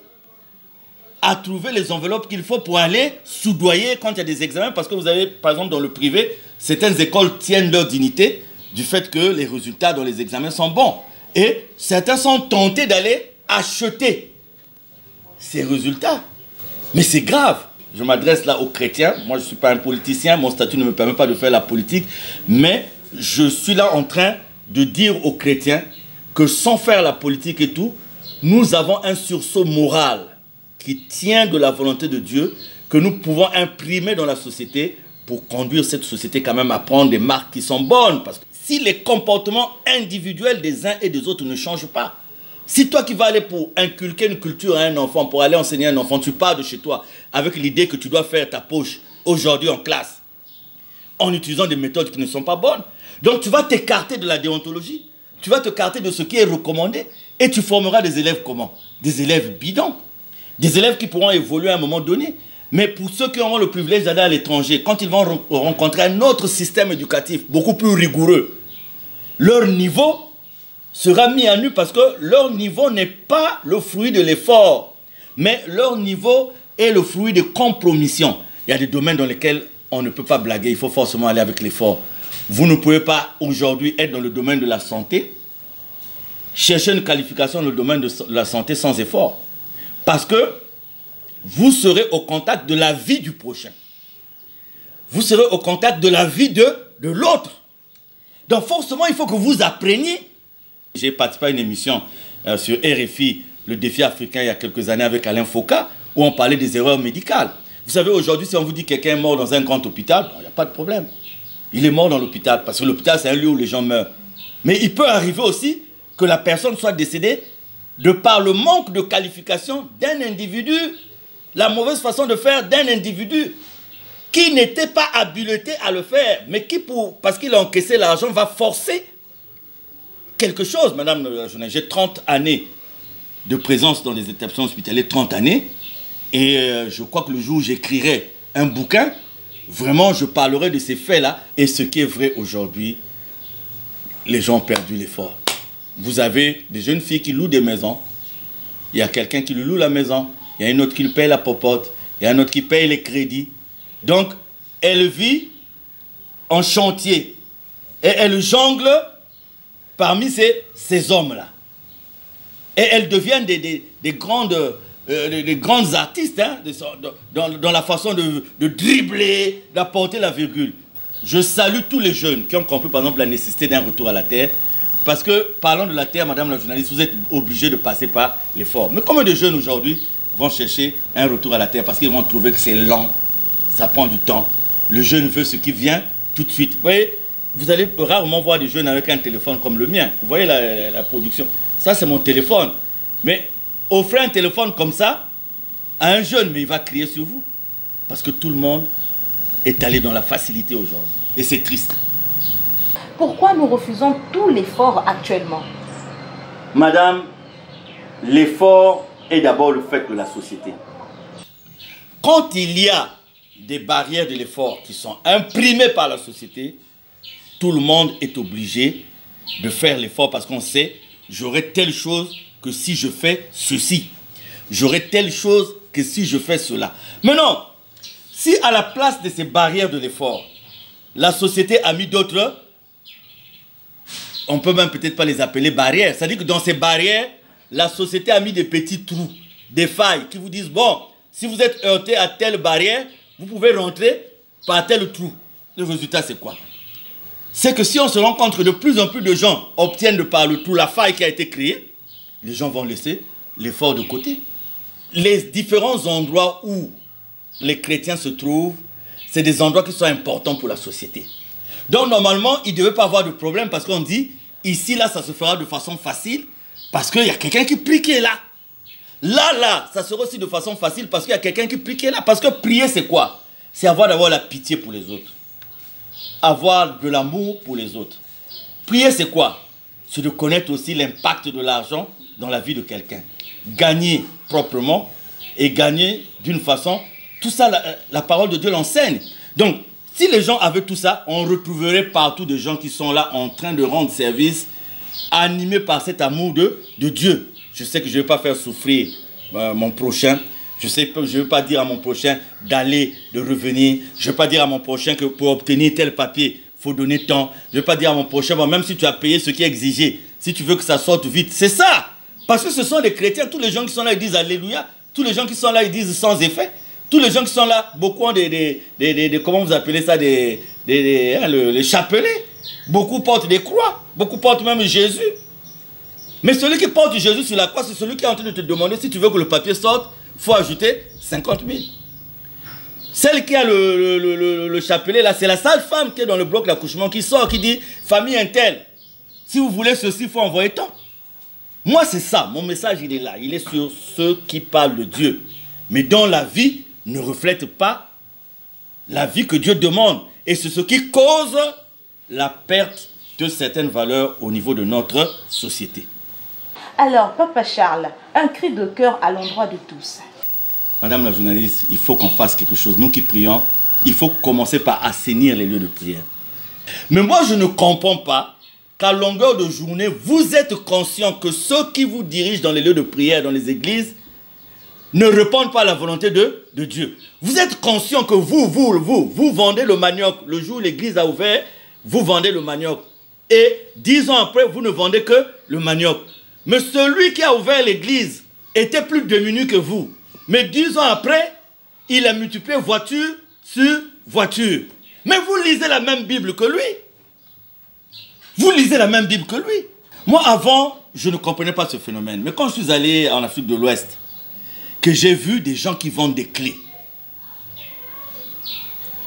à trouver les enveloppes qu'il faut pour aller soudoyer quand il y a des examens. Parce que vous avez, par exemple, dans le privé, certaines écoles tiennent leur dignité du fait que les résultats dans les examens sont bons. Et certains sont tentés d'aller acheter ces résultats. Mais c'est grave. Je m'adresse là aux chrétiens. Moi, je ne suis pas un politicien. Mon statut ne me permet pas de faire la politique. Mais je suis là en train de dire aux chrétiens que sans faire la politique et tout, nous avons un sursaut moral qui tient de la volonté de Dieu, que nous pouvons imprimer dans la société pour conduire cette société quand même à prendre des marques qui sont bonnes. Parce que si les comportements individuels des uns et des autres ne changent pas, si toi qui vas aller pour inculquer une culture à un enfant, pour aller enseigner à un enfant, tu pars de chez toi avec l'idée que tu dois faire ta poche aujourd'hui en classe, en utilisant des méthodes qui ne sont pas bonnes, donc tu vas t'écarter de la déontologie, tu vas t'écarter de ce qui est recommandé, et tu formeras des élèves comment? Des élèves bidons, des élèves qui pourront évoluer à un moment donné. Mais pour ceux qui auront le privilège d'aller à l'étranger, quand ils vont rencontrer un autre système éducatif beaucoup plus rigoureux, leur niveau sera mis à nu parce que leur niveau n'est pas le fruit de l'effort, mais leur niveau est le fruit de compromission. Il y a des domaines dans lesquels on ne peut pas blaguer, il faut forcément aller avec l'effort. Vous ne pouvez pas aujourd'hui être dans le domaine de la santé, chercher une qualification dans le domaine de la santé sans effort. Parce que vous serez au contact de la vie du prochain. Vous serez au contact de la vie de l'autre. Donc forcément, il faut que vous appreniez. J'ai participé à une émission sur RFI, le défi africain, il y a quelques années avec Alain Foucault, où on parlait des erreurs médicales. Vous savez, aujourd'hui, si on vous dit que quelqu'un est mort dans un grand hôpital, il n'y a pas de problème. Il est mort dans l'hôpital, parce que l'hôpital, c'est un lieu où les gens meurent. Mais il peut arriver aussi que la personne soit décédée de par le manque de qualification d'un individu, la mauvaise façon de faire d'un individu qui n'était pas habilité à le faire, mais qui, parce qu'il a encaissé l'argent, va forcer quelque chose. Madame la journaliste, j'ai 30 années de présence dans les établissements hospitaliers, 30 années, et je crois que le jour où j'écrirai un bouquin, vraiment je parlerai de ces faits-là, et ce qui est vrai aujourd'hui, les gens ont perdu l'effort. Vous avez des jeunes filles qui louent des maisons, il y a quelqu'un qui lui loue la maison, il y a une autre qui lui paye la popote, il y a un autre qui paye les crédits. Donc, elle vit en chantier, et elle jongle parmi ces hommes-là. Et elles deviennent des grandes artistes, hein, dans la façon de dribbler, d'apporter la virgule. Je salue tous les jeunes qui ont compris, par exemple, la nécessité d'un retour à la terre. Parce que, parlant de la terre, madame la journaliste, vous êtes obligé de passer par l'effort. Mais combien de jeunes aujourd'hui vont chercher un retour à la terre parce qu'ils vont trouver que c'est lent, ça prend du temps. Le jeune veut ce qui vient tout de suite. Vous voyez, vous allez rarement voir des jeunes avec un téléphone comme le mien. Vous voyez la production. Ça, c'est mon téléphone. Mais offrez un téléphone comme ça à un jeune, mais il va crier sur vous. Parce que tout le monde est allé dans la facilité aujourd'hui. Et c'est triste. Pourquoi nous refusons tout l'effort actuellement? Madame, l'effort est d'abord le fait de la société. Quand il y a des barrières de l'effort qui sont imprimées par la société, tout le monde est obligé de faire l'effort parce qu'on sait, j'aurai telle chose que si je fais ceci. J'aurai telle chose que si je fais cela. Mais non, si à la place de ces barrières de l'effort, la société a mis d'autres, on peut même peut-être pas les appeler barrières. C'est-à-dire que dans ces barrières, la société a mis des petits trous, des failles qui vous disent, bon, si vous êtes heurté à telle barrière, vous pouvez rentrer par tel trou. Le résultat, c'est quoi? C'est que si on se rend compte que de plus en plus de gens obtiennent de par le trou la faille qui a été créée, les gens vont laisser l'effort de côté. Les différents endroits où les chrétiens se trouvent, c'est des endroits qui sont importants pour la société. Donc normalement, il ne devait pas avoir de problème parce qu'on dit ici, là, ça se fera de façon facile parce qu'il y a quelqu'un qui prie qui est là. Là, ça sera aussi de façon facile parce qu'il y a quelqu'un qui prie qui est là. Parce que prier, c'est quoi? C'est avoir d'abord la pitié pour les autres. Avoir de l'amour pour les autres. Prier, c'est quoi? C'est de connaître aussi l'impact de l'argent dans la vie de quelqu'un. Gagner proprement et gagner d'une façon. Tout ça, la parole de Dieu l'enseigne. Donc, si les gens avaient tout ça, on retrouverait partout des gens qui sont là en train de rendre service, animés par cet amour de Dieu. Je sais que je ne vais pas faire souffrir mon prochain. Je ne vais pas dire à mon prochain d'aller, de revenir. Je ne vais pas dire à mon prochain que pour obtenir tel papier, il faut donner tant. Je ne vais pas dire à mon prochain, bon, même si tu as payé ce qui est exigé, si tu veux que ça sorte vite. C'est ça. Parce que ce sont des chrétiens. Tous les gens qui sont là, ils disent Alléluia. Tous les gens qui sont là, ils disent sans effet. Tous les gens qui sont là, beaucoup ont comment vous appelez ça, les chapelets. Beaucoup portent des croix. Beaucoup portent même Jésus. Mais celui qui porte Jésus sur la croix, c'est celui qui est en train de te demander si tu veux que le papier sorte, il faut ajouter 50 000. Celle qui a le chapelet, là, c'est la sale femme qui est dans le bloc d'accouchement qui sort, qui dit, famille interne, si vous voulez ceci, il faut envoyer tant. Moi, c'est ça. Mon message, il est là. Il est sur ceux qui parlent de Dieu, mais dont la vie ne reflète pas la vie que Dieu demande. Et c'est ce qui cause la perte de certaines valeurs au niveau de notre société. Alors, Papa Charles, un cri de cœur à l'endroit de tous. Madame la journaliste, il faut qu'on fasse quelque chose. Nous qui prions, il faut commencer par assainir les lieux de prière. Mais moi, je ne comprends pas qu'à longueur de journée, vous êtes conscient que ceux qui vous dirigent dans les lieux de prière, dans les églises, ne répondent pas à la volonté de Dieu. Vous êtes conscient que vous vendez le manioc. Le jour où l'église a ouvert, vous vendez le manioc. Et 10 ans après, vous ne vendez que le manioc. Mais celui qui a ouvert l'église était plus diminué que vous. Mais 10 ans après, il a multiplié voiture sur voiture. Mais vous lisez la même Bible que lui. Vous lisez la même Bible que lui. Moi, avant, je ne comprenais pas ce phénomène. Mais quand je suis allé en Afrique de l'Ouest, que j'ai vu des gens qui vendent des clés,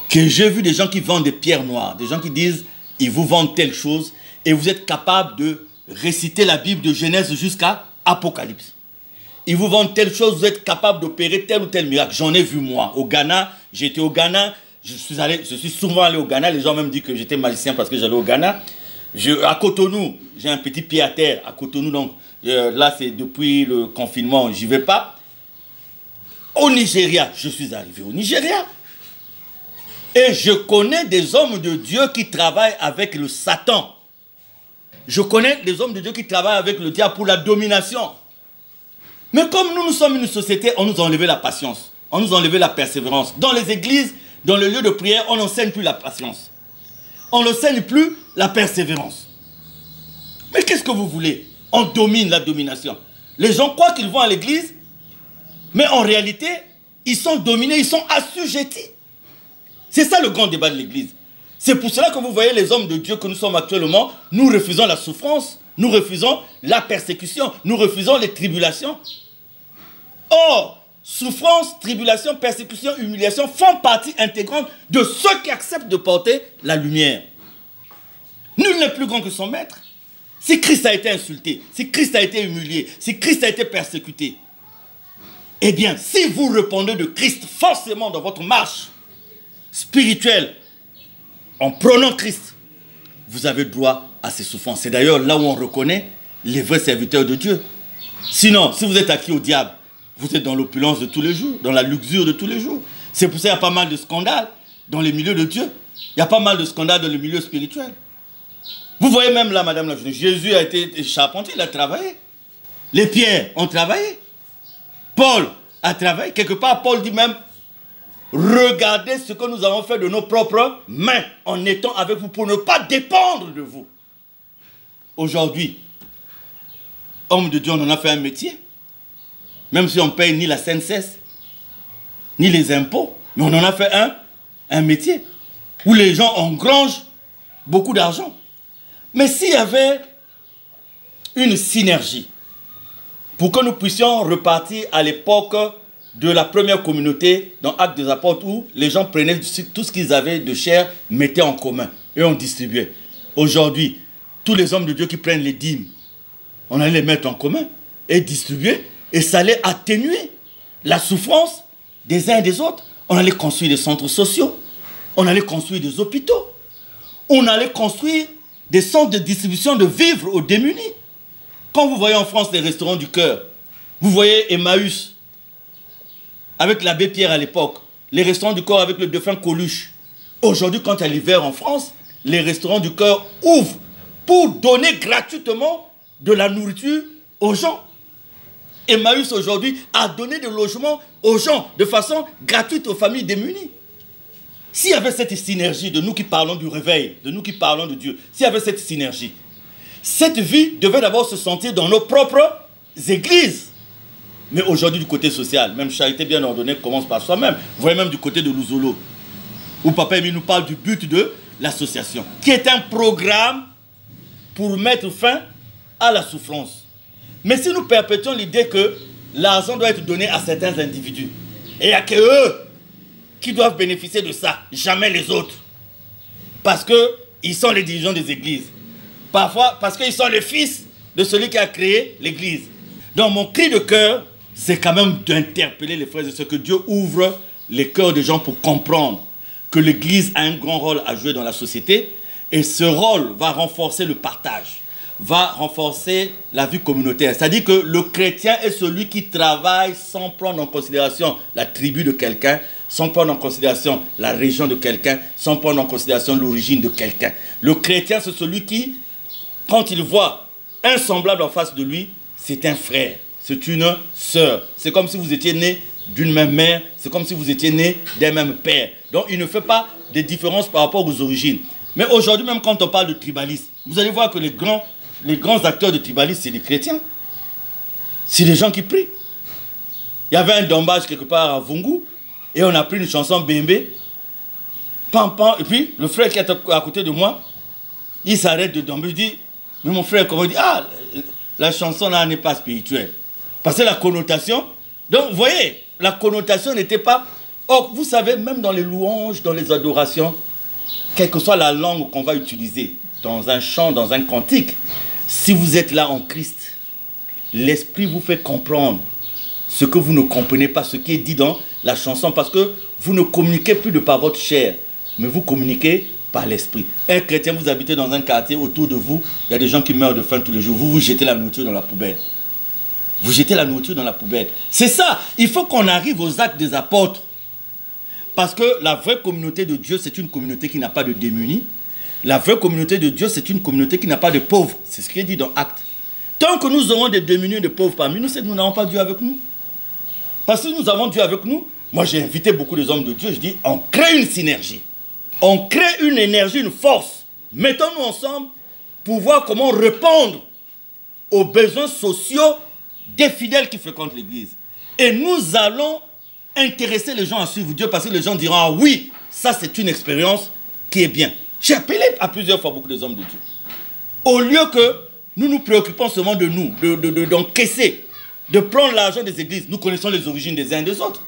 que j'ai vu des gens qui vendent des pierres noires, des gens qui disent, ils vous vendent telle chose, et vous êtes capable de réciter la Bible de Genèse jusqu'à Apocalypse. Ils vous vendent telle chose, vous êtes capable d'opérer tel ou tel miracle. J'en ai vu moi. Au Ghana, j'étais au Ghana, je suis souvent allé au Ghana, les gens m'ont dit que j'étais magicien parce que j'allais au Ghana. À Cotonou, j'ai un petit pied à terre à Cotonou, donc là c'est depuis le confinement, j'y vais pas. Au Nigeria, je suis arrivé au Nigeria. Et je connais des hommes de Dieu qui travaillent avec le Satan. Je connais des hommes de Dieu qui travaillent avec le diable pour la domination. Mais comme nous sommes une société, on nous a enlevé la patience. On nous a enlevé la persévérance. Dans les églises, dans les lieux de prière, on n'enseigne plus la patience. On n'enseigne plus la persévérance. Mais qu'est-ce que vous voulez? On domine la domination. Les gens croient qu'ils vont à l'église, mais en réalité, ils sont dominés, ils sont assujettis. C'est ça le grand débat de l'église. C'est pour cela que vous voyez les hommes de Dieu que nous sommes actuellement, nous refusons la souffrance, nous refusons la persécution, nous refusons les tribulations. Or, souffrance, tribulation, persécution, humiliation font partie intégrante de ceux qui acceptent de porter la lumière. Nul n'est plus grand que son maître. Si Christ a été insulté, si Christ a été humilié, si Christ a été persécuté, eh bien, si vous répondez de Christ forcément dans votre marche spirituelle, en prenant Christ, vous avez droit à ces souffrances. C'est d'ailleurs là où on reconnaît les vrais serviteurs de Dieu. Sinon, si vous êtes acquis au diable, vous êtes dans l'opulence de tous les jours, dans la luxure de tous les jours. C'est pour ça qu'il y a pas mal de scandales dans les milieux de Dieu. Il y a pas mal de scandales dans le milieu spirituel. Vous voyez même là, madame la journée, Jésus a été charpentier, il a travaillé. Les pierres ont travaillé. Paul a travaillé. Quelque part, Paul dit même, regardez ce que nous avons fait de nos propres mains en étant avec vous pour ne pas dépendre de vous. Aujourd'hui, homme de Dieu, on en a fait un métier. Même si on ne paye ni la CNCS, ni les impôts, mais on en a fait un métier où les gens engrangent beaucoup d'argent. Mais s'il y avait une synergie pour que nous puissions repartir à l'époque de la première communauté dans Actes des Apôtres où les gens prenaient tout ce qu'ils avaient de chair, mettaient en commun et on distribuait. Aujourd'hui, tous les hommes de Dieu qui prennent les dîmes, on allait les mettre en commun et distribuer, et ça allait atténuer la souffrance des uns et des autres. On allait construire des centres sociaux, on allait construire des hôpitaux, on allait construire des centres de distribution de vivres aux démunis. Quand vous voyez en France les restaurants du cœur, vous voyez Emmaüs, avec l'abbé Pierre à l'époque, les restaurants du cœur avec le défunt Coluche. Aujourd'hui, quand il y a l'hiver en France, les restaurants du cœur ouvrent pour donner gratuitement de la nourriture aux gens. Emmaüs aujourd'hui a donné des logements aux gens de façon gratuite aux familles démunies. S'il y avait cette synergie de nous qui parlons du réveil, de nous qui parlons de Dieu, s'il y avait cette synergie, cette vie devait d'abord se sentir dans nos propres églises. Mais aujourd'hui, du côté social, même charité bien ordonnée commence par soi-même. Vous voyez même du côté de Luzolo, où Papa Émile nous parle du but de l'association, qui est un programme pour mettre fin à la souffrance. Mais si nous perpétuons l'idée que l'argent doit être donné à certains individus, et il n'y a que eux qui doivent bénéficier de ça, jamais les autres, parce qu'ils sont les dirigeants des églises, parfois parce qu'ils sont les fils de celui qui a créé l'église. Donc mon cri de cœur, c'est quand même d'interpeller les frères et sœurs, que Dieu ouvre les cœurs des gens pour comprendre que l'église a un grand rôle à jouer dans la société, et ce rôle va renforcer le partage, va renforcer la vie communautaire. C'est-à-dire que le chrétien est celui qui travaille sans prendre en considération la tribu de quelqu'un, sans prendre en considération la région de quelqu'un, sans prendre en considération l'origine de quelqu'un. Le chrétien, c'est celui qui, quand il voit un semblable en face de lui, c'est un frère, c'est une sœur. C'est comme si vous étiez né d'une même mère, c'est comme si vous étiez né d'un même père. Donc il ne fait pas de différence par rapport aux origines. Mais aujourd'hui, même quand on parle de tribalisme, vous allez voir que les grands acteurs de tribalisme, c'est les chrétiens. C'est les gens qui prient. Il y avait un dombage quelque part à Vungu, et on a pris une chanson Bembe, pam pam, et puis le frère qui est à côté de moi, il s'arrête de domber, il dit, mais mon frère, comment il dit, ah, la chanson là n'est pas spirituelle. Parce que la connotation, donc vous voyez, la connotation n'était pas... Or, vous savez, même dans les louanges, dans les adorations, quelle que soit la langue qu'on va utiliser, dans un chant, dans un cantique, si vous êtes là en Christ, l'Esprit vous fait comprendre ce que vous ne comprenez pas, ce qui est dit dans la chanson, parce que vous ne communiquez plus de par votre chair, mais vous communiquez par l'Esprit. Un chrétien, vous habitez dans un quartier, autour de vous, il y a des gens qui meurent de faim tous les jours, vous jetez la nourriture dans la poubelle. Vous jetez la nourriture dans la poubelle. C'est ça, il faut qu'on arrive aux actes des apôtres. Parce que la vraie communauté de Dieu, c'est une communauté qui n'a pas de démunis. La vraie communauté de Dieu, c'est une communauté qui n'a pas de pauvres. C'est ce qui est dit dans Actes. Tant que nous aurons des démunis et des pauvres parmi nous, c'est que nous n'avons pas Dieu avec nous. Parce que nous avons Dieu avec nous. Moi, j'ai invité beaucoup des hommes de Dieu. Je dis, on crée une synergie. On crée une énergie, une force. Mettons-nous ensemble pour voir comment répondre aux besoins sociaux des fidèles qui fréquentent l'église. Et nous allons intéresser les gens à suivre Dieu, parce que les gens diront, ah oui, ça c'est une expérience qui est bien. J'ai appelé à plusieurs fois beaucoup des hommes de Dieu. Au lieu que nous nous préoccupons seulement de nous, d'encaisser, de prendre l'argent des églises, nous connaissons les origines des uns et des autres.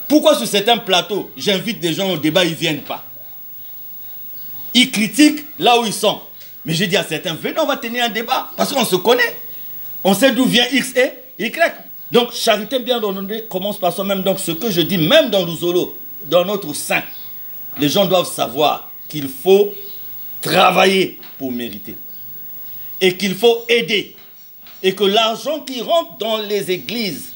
Pourquoi sur certains plateaux, j'invite des gens au débat, ils ne viennent pas? Ils critiquent là où ils sont. Mais j'ai dit à certains, venez, on va tenir un débat, parce qu'on se connaît. On sait d'où vient X et Y. Donc, charité bien ordonnée commence par soi-même. Donc, ce que je dis, même dans Luzolo, dans notre sein, les gens doivent savoir qu'il faut travailler pour mériter. Et qu'il faut aider. Et que l'argent qui rentre dans les églises,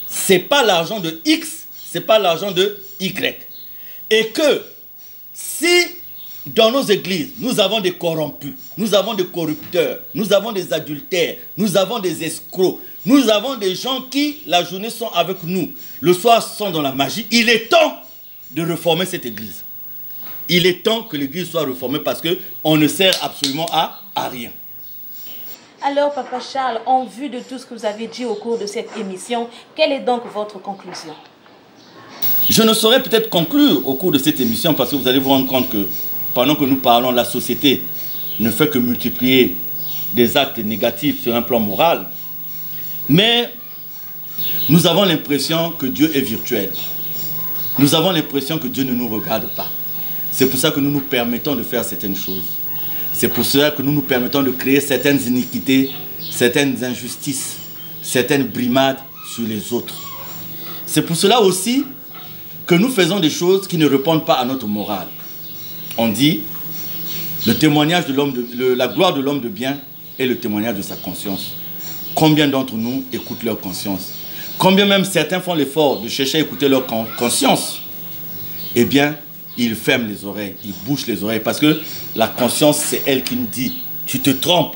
ce n'est pas l'argent de X, ce n'est pas l'argent de Y. Et que si dans nos églises, nous avons des corrompus, nous avons des corrupteurs, nous avons des adultères, nous avons des escrocs, nous avons des gens qui, la journée, sont avec nous, le soir, sont dans la magie. Il est temps de réformer cette église. Il est temps que l'église soit réformée parce qu'on ne sert absolument à rien. Alors, Papa Charles, en vue de tout ce que vous avez dit au cours de cette émission, quelle est donc votre conclusion? Je ne saurais peut-être conclure au cours de cette émission parce que vous allez vous rendre compte que pendant que nous parlons, la société ne fait que multiplier des actes négatifs sur un plan moral. Mais nous avons l'impression que Dieu est virtuel. Nous avons l'impression que Dieu ne nous regarde pas. C'est pour ça que nous nous permettons de faire certaines choses. C'est pour cela que nous nous permettons de créer certaines iniquités, certaines injustices, certaines brimades sur les autres. C'est pour cela aussi que nous faisons des choses qui ne répondent pas à notre morale. On dit, le témoignage de l'homme, la gloire de l'homme de bien est le témoignage de sa conscience. Combien d'entre nous écoutent leur conscience? Combien même certains font l'effort de chercher à écouter leur conscience? Eh bien, ils ferment les oreilles, ils bouchent les oreilles, parce que la conscience, c'est elle qui nous dit, tu te trompes.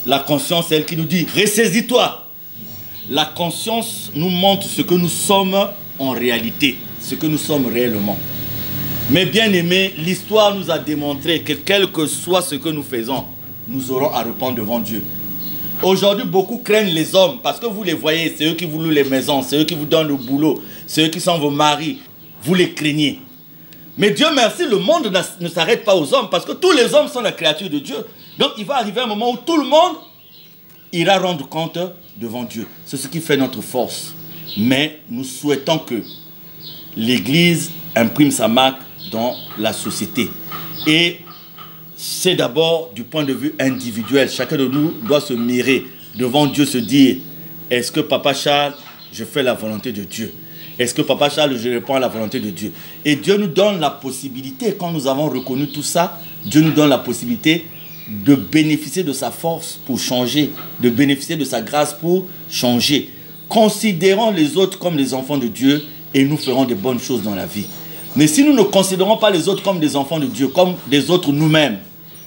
La conscience, c'est elle qui nous dit, ressaisis-toi. La conscience nous montre ce que nous sommes en réalité, ce que nous sommes réellement. Mais bien aimés, l'histoire nous a démontré que quel que soit ce que nous faisons, nous aurons à répondre devant Dieu. Aujourd'hui, beaucoup craignent les hommes parce que vous les voyez, c'est eux qui vous louent les maisons, c'est eux qui vous donnent le boulot, c'est eux qui sont vos maris. Vous les craignez. Mais Dieu merci, le monde ne s'arrête pas aux hommes parce que tous les hommes sont la créature de Dieu. Donc il va arriver un moment où tout le monde ira rendre compte devant Dieu. C'est ce qui fait notre force. Mais nous souhaitons que l'Église imprime sa marque dans la société. Et c'est d'abord du point de vue individuel. Chacun de nous doit se mirer devant Dieu, se dire, est-ce que Papa Charles, je fais la volonté de Dieu? Est-ce que Papa Charles, je réponds à la volonté de Dieu? Et Dieu nous donne la possibilité, quand nous avons reconnu tout ça, Dieu nous donne la possibilité de bénéficier de sa force pour changer, de bénéficier de sa grâce pour changer. Considérons les autres comme des enfants de Dieu et nous ferons de bonnes choses dans la vie. Mais si nous ne considérons pas les autres comme des enfants de Dieu, comme des autres nous-mêmes,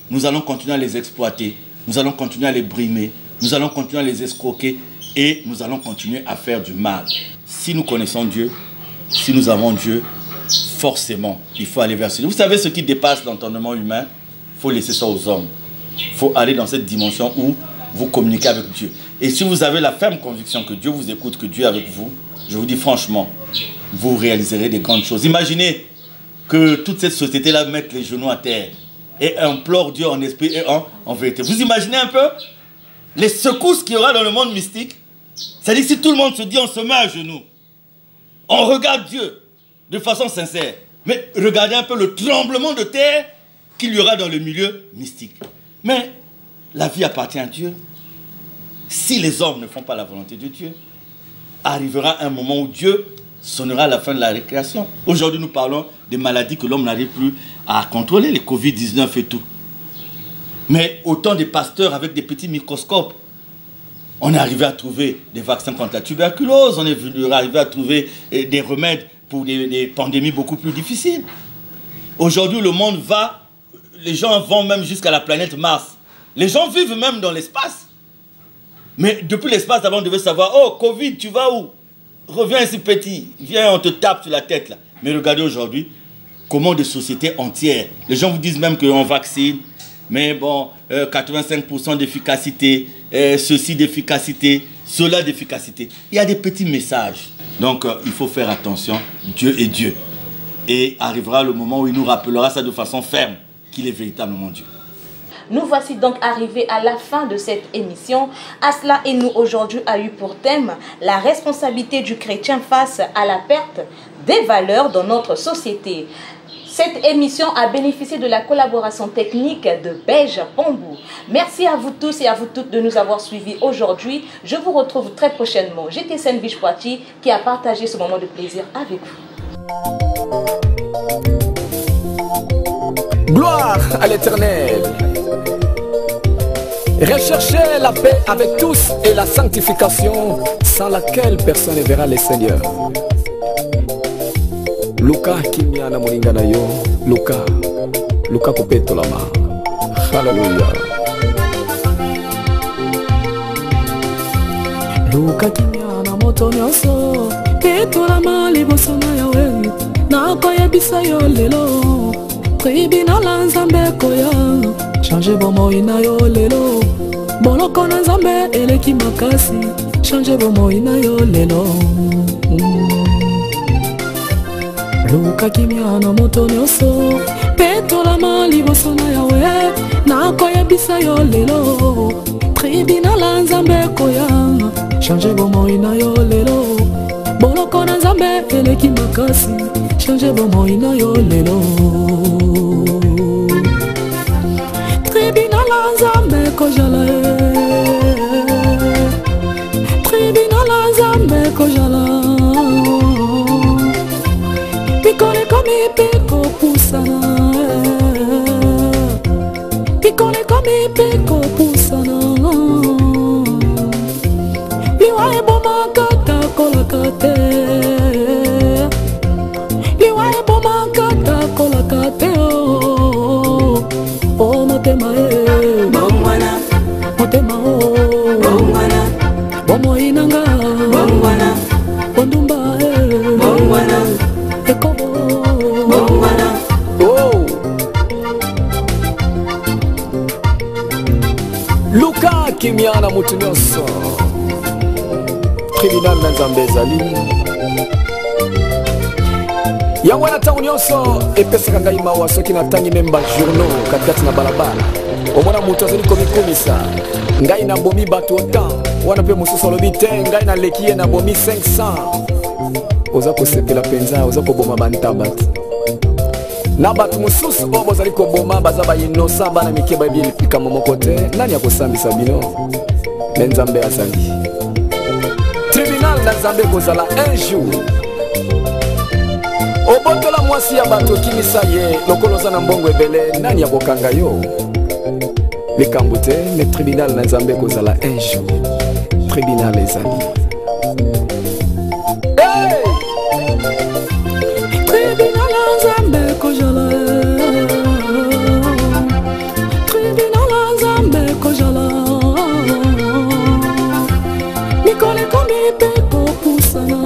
nous allons continuer à les exploiter, nous allons continuer à les brimer, nous allons continuer à les escroquer et nous allons continuer à faire du mal. Si nous connaissons Dieu, si nous avons Dieu, forcément, il faut aller vers celui. Vous savez ce qui dépasse l'entendement humain? Il faut laisser ça aux hommes. Il faut aller dans cette dimension où vous communiquez avec Dieu. Et si vous avez la ferme conviction que Dieu vous écoute, que Dieu est avec vous, je vous dis franchement, vous réaliserez des grandes choses. Imaginez que toute cette société-là mette les genoux à terre et implore Dieu en esprit et en vérité. Vous imaginez un peu les secousses qu'il y aura dans le monde mystique? C'est-à-dire que si tout le monde se dit, on se met à genoux, on regarde Dieu de façon sincère, mais regardez un peu le tremblement de terre qu'il y aura dans le milieu mystique. Mais la vie appartient à Dieu. Si les hommes ne font pas la volonté de Dieu, arrivera un moment où Dieu sonnera à la fin de la récréation. Aujourd'hui, nous parlons des maladies que l'homme n'arrive plus à contrôler, les Covid-19 et tout. Mais autant des pasteurs avec des petits microscopes, on est arrivé à trouver des vaccins contre la tuberculose, on est arrivé à trouver des remèdes pour des pandémies beaucoup plus difficiles. Aujourd'hui, le monde va, les gens vont même jusqu'à la planète Mars. Les gens vivent même dans l'espace. Mais depuis l'espace, avant, on devait savoir, oh, Covid, tu vas où? Reviens ici, petit. Viens, on te tape sur la tête, là. Mais regardez aujourd'hui, comment des sociétés entières, les gens vous disent même qu'on vaccine, mais bon, 85% d'efficacité, ceci d'efficacité, cela d'efficacité. Il y a des petits messages. Donc, il faut faire attention. Dieu est Dieu. Et arrivera le moment où il nous rappellera ça de façon ferme, qu'il est véritablement Dieu. Nous voici donc arrivés à la fin de cette émission. Asla et nous aujourd'hui a eu pour thème la responsabilité du chrétien face à la perte des valeurs dans notre société. Cette émission a bénéficié de la collaboration technique de Beige Pambou. Merci à vous tous et à vous toutes de nous avoir suivis aujourd'hui. Je vous retrouve très prochainement. J'étais Senvich Poiti qui a partagé ce moment de plaisir avec vous. Gloire à l'Éternel. Recherchez la paix avec tous et la sanctification sans laquelle personne ne verra le Seigneur. Luka kimiana moringana yo, Luka kopeto lama. Hallelujah. Luka kimiana moto nyonso, peto lama liboso na yawe. Na koyebisa yo lelo, tribunal nzambe koya. Change bomo ina yo lelo, boloko na nzambe eleki makasi. Change bomo ina yo lelo. Luka kimia na moto nyonso, petolama liboso na yawe. Na koyebisa yo lelo, tribunal nzambe koya. Change bomo ina yo lelo, boloko na nzambe eleki makasi. Change bomo ina yo lelo. nzambe kozala tribunal nzambe kozala pikole komi peko pusana pikole komi peko pusana liwa eboma kata kolakate liwa eboma kata kolakate oh motema bongwana motema bongwana bomo inanga bongwana bondumba bongwana ekobo bongwana oh Luka Kimiana mutunyoso tribunal na nzambe ezali yango na ntango nyonso epesaka ngai mawa soki natangi memba journaux katikati na balabala omona moto azali komikumisa ngai nabomi bato otan wana mpe mosusu alobi te ngai naleki ye nabomi 500 oza kosepela mpenza oza koboma bantaba te na bato mosusu oyo bozali koboma baza bainosa bana mike bayebi likambo moko te nani akosambisa bino me nzambe azali tribunal na nzambe kozala un jour obotola mwasi ya bato okimisa ye lokolo oza na mbongo ebele nani akokanga yo likambo te me tribunal na nzambe kozala un jour tribunal ezali tribunal na nzambe kozala tribunal na nzambe kozala mikole komi pe kopusana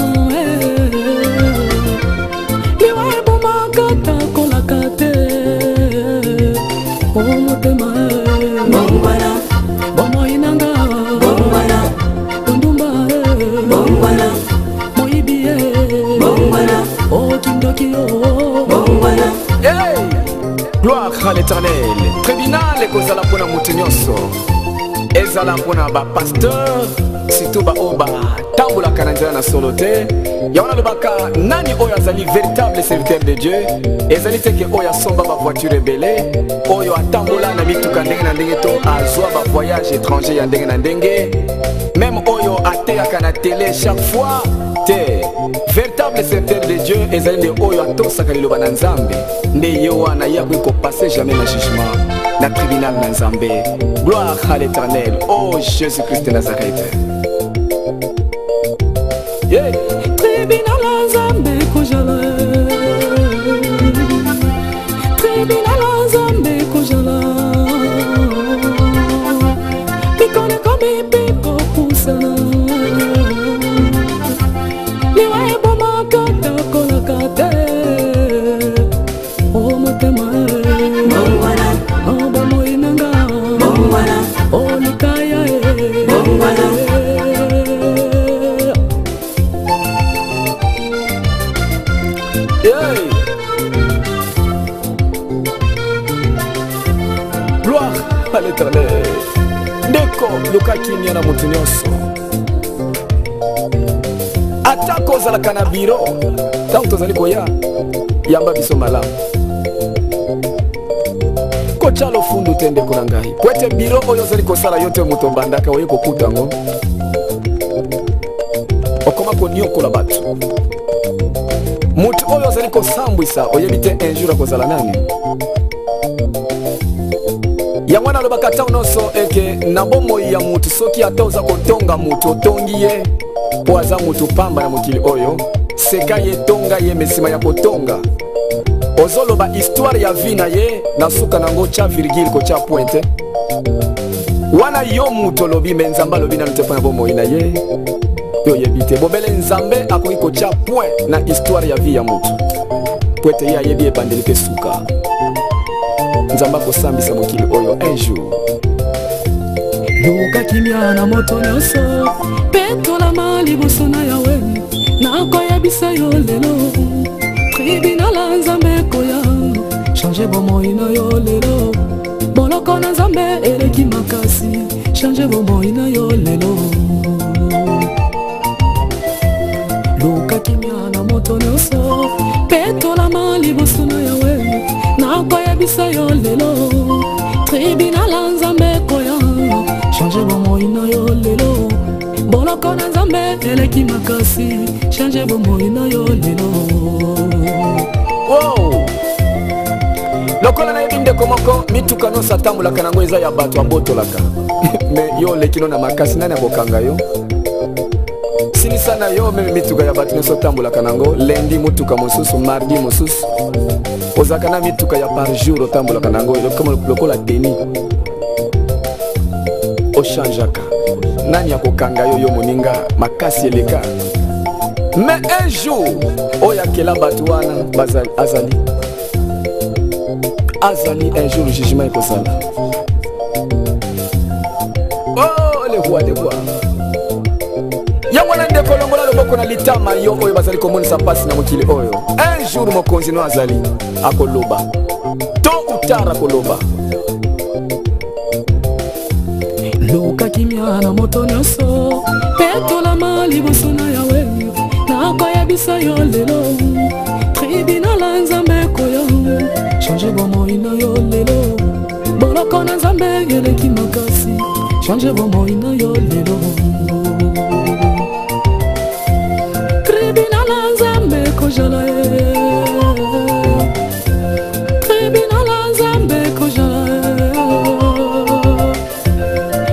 liwa eboma kata kolakate o motema bongwana bomo inanga bongwana bondumba bongwana moyibie bongwana o kindokio bongwana hey gloire à l'éternel tribunal ekozala mpona motu nyonso ezala mpona bapasteur surtout baoyo batambolaka na nzela na solo te yango nalobaka nani oyo azali véritable serviteur de dieu ezali teke oyo asomba bavoiture ebele oyo atambola na mituka ndenge na ndenge to azwa bavoyage étranger ya ndenge na ndenge même oyo ateyaka na télé chaque fois te véritable serviteur de dieu ezali nde oyo atosaka liloba na nzambe nde ye wana ye akoki kopase jamais na jugement na tribunal na nzambe gloire à l'éternel oh jésus christ de nazareth yeah. tribunal na nzambe kozala tribunal na nzambe kozala pikole komi peko pusana liwa eboma kata kolakate o motema bongwana o bomo inanga bongwana o likaya bongwana gloire à l'éternel ndeko luka kimia na motu nyonso atako ozalaka na biro ntango tozali koya yamba biso malamu kotya lofundu te ndeko na ngai po ete biro oyo ozali kosala yo te moto obandaka oye kokuta yango okoma koniokola bato motu oyo ozali kosambwisa oyebi te un jour akozala nani yango nalobaka ntango nyonso eke na bomoi ya motu soki ata oza kotonga motu otongi ye mpo aza motu pamba na mokili oyo seka ye tonga ye me nsima ya kotonga ozoloba histoire ya vie na ye na suka nango tya virgule kotya pointe wana yo motu olobi me nzambe alobi nanu te mpo na bomoi na ye yo oyebi te bobele nzambe akoki kotya point na histoire ya vie ya motu po ete ye ayebi ebandeli mpe suka nzambe akosambisa mokili oyo un jour luka kimia na moto nyonso petolama liboso na yawe nakoyebisa yo lelo tribunal ya nzambe koya change bomoi na yo lelo boloko na nzambe eleki makasi change bomoi na yo lelo luka kimia na moto nyonso petolama liboso na yawe nakoyebisa yo lelo tribunal ya nzambe eleki makasi change bomoi na yo lelo. Wow! Lokola na yebinde komoko mituka no satamula kanango eza ya bato abotolaka. Me yo lekino na makasi nani abokanga yo? Sini sana yo meme mituka ya bato no satamula kanango lundi mutuka mosusu mardi mosusu. Ozaka na mituka ya par jour otambula kanango lokola teni. Ochanjaka. Nani akokanga yo moninga makasi eleka. Mais un jour oya kela batuana azali un jour le jugement est posala. Oh les rois yangwana ndeko longola loboko na litama yo oyo bazali komonisa pasi na mokili oyo. Un jour mokonzi no azali akoloba tôt ou tard akoloba. Luka kimia na moto nyonso petola mali bosona yawe nakoyebisa yo lelo tribunal nzambe koya change bomoi na yo lelo boloko na nzambe eleki makasi change bomoi na yo lelo tribunal nzambe kojala tribunal nzambe kojala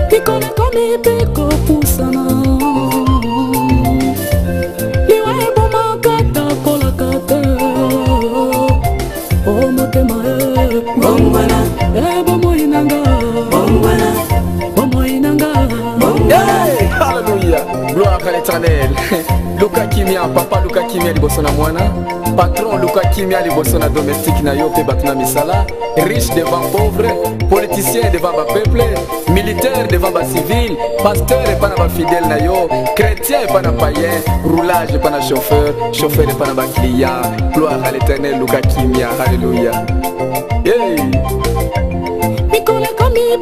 pikone komi piko pusana Alléluia, gloire à l'Éternel. Luka Kimia, papa Luka Kimia libosona mwana, patron Luka Kimia libosona domestique na yo pe batuna misala, riche devant pauvre, politicien devant ba peuple, militaire devant ba civil, pasteur et pas na ba fidèle na yo, chrétien et pas na païen, roulage et pas na chauffeur, chauffeur et pas na ba client. Gloire à l'Éternel Luka Kimia, alléluia. Hey. Mikole komi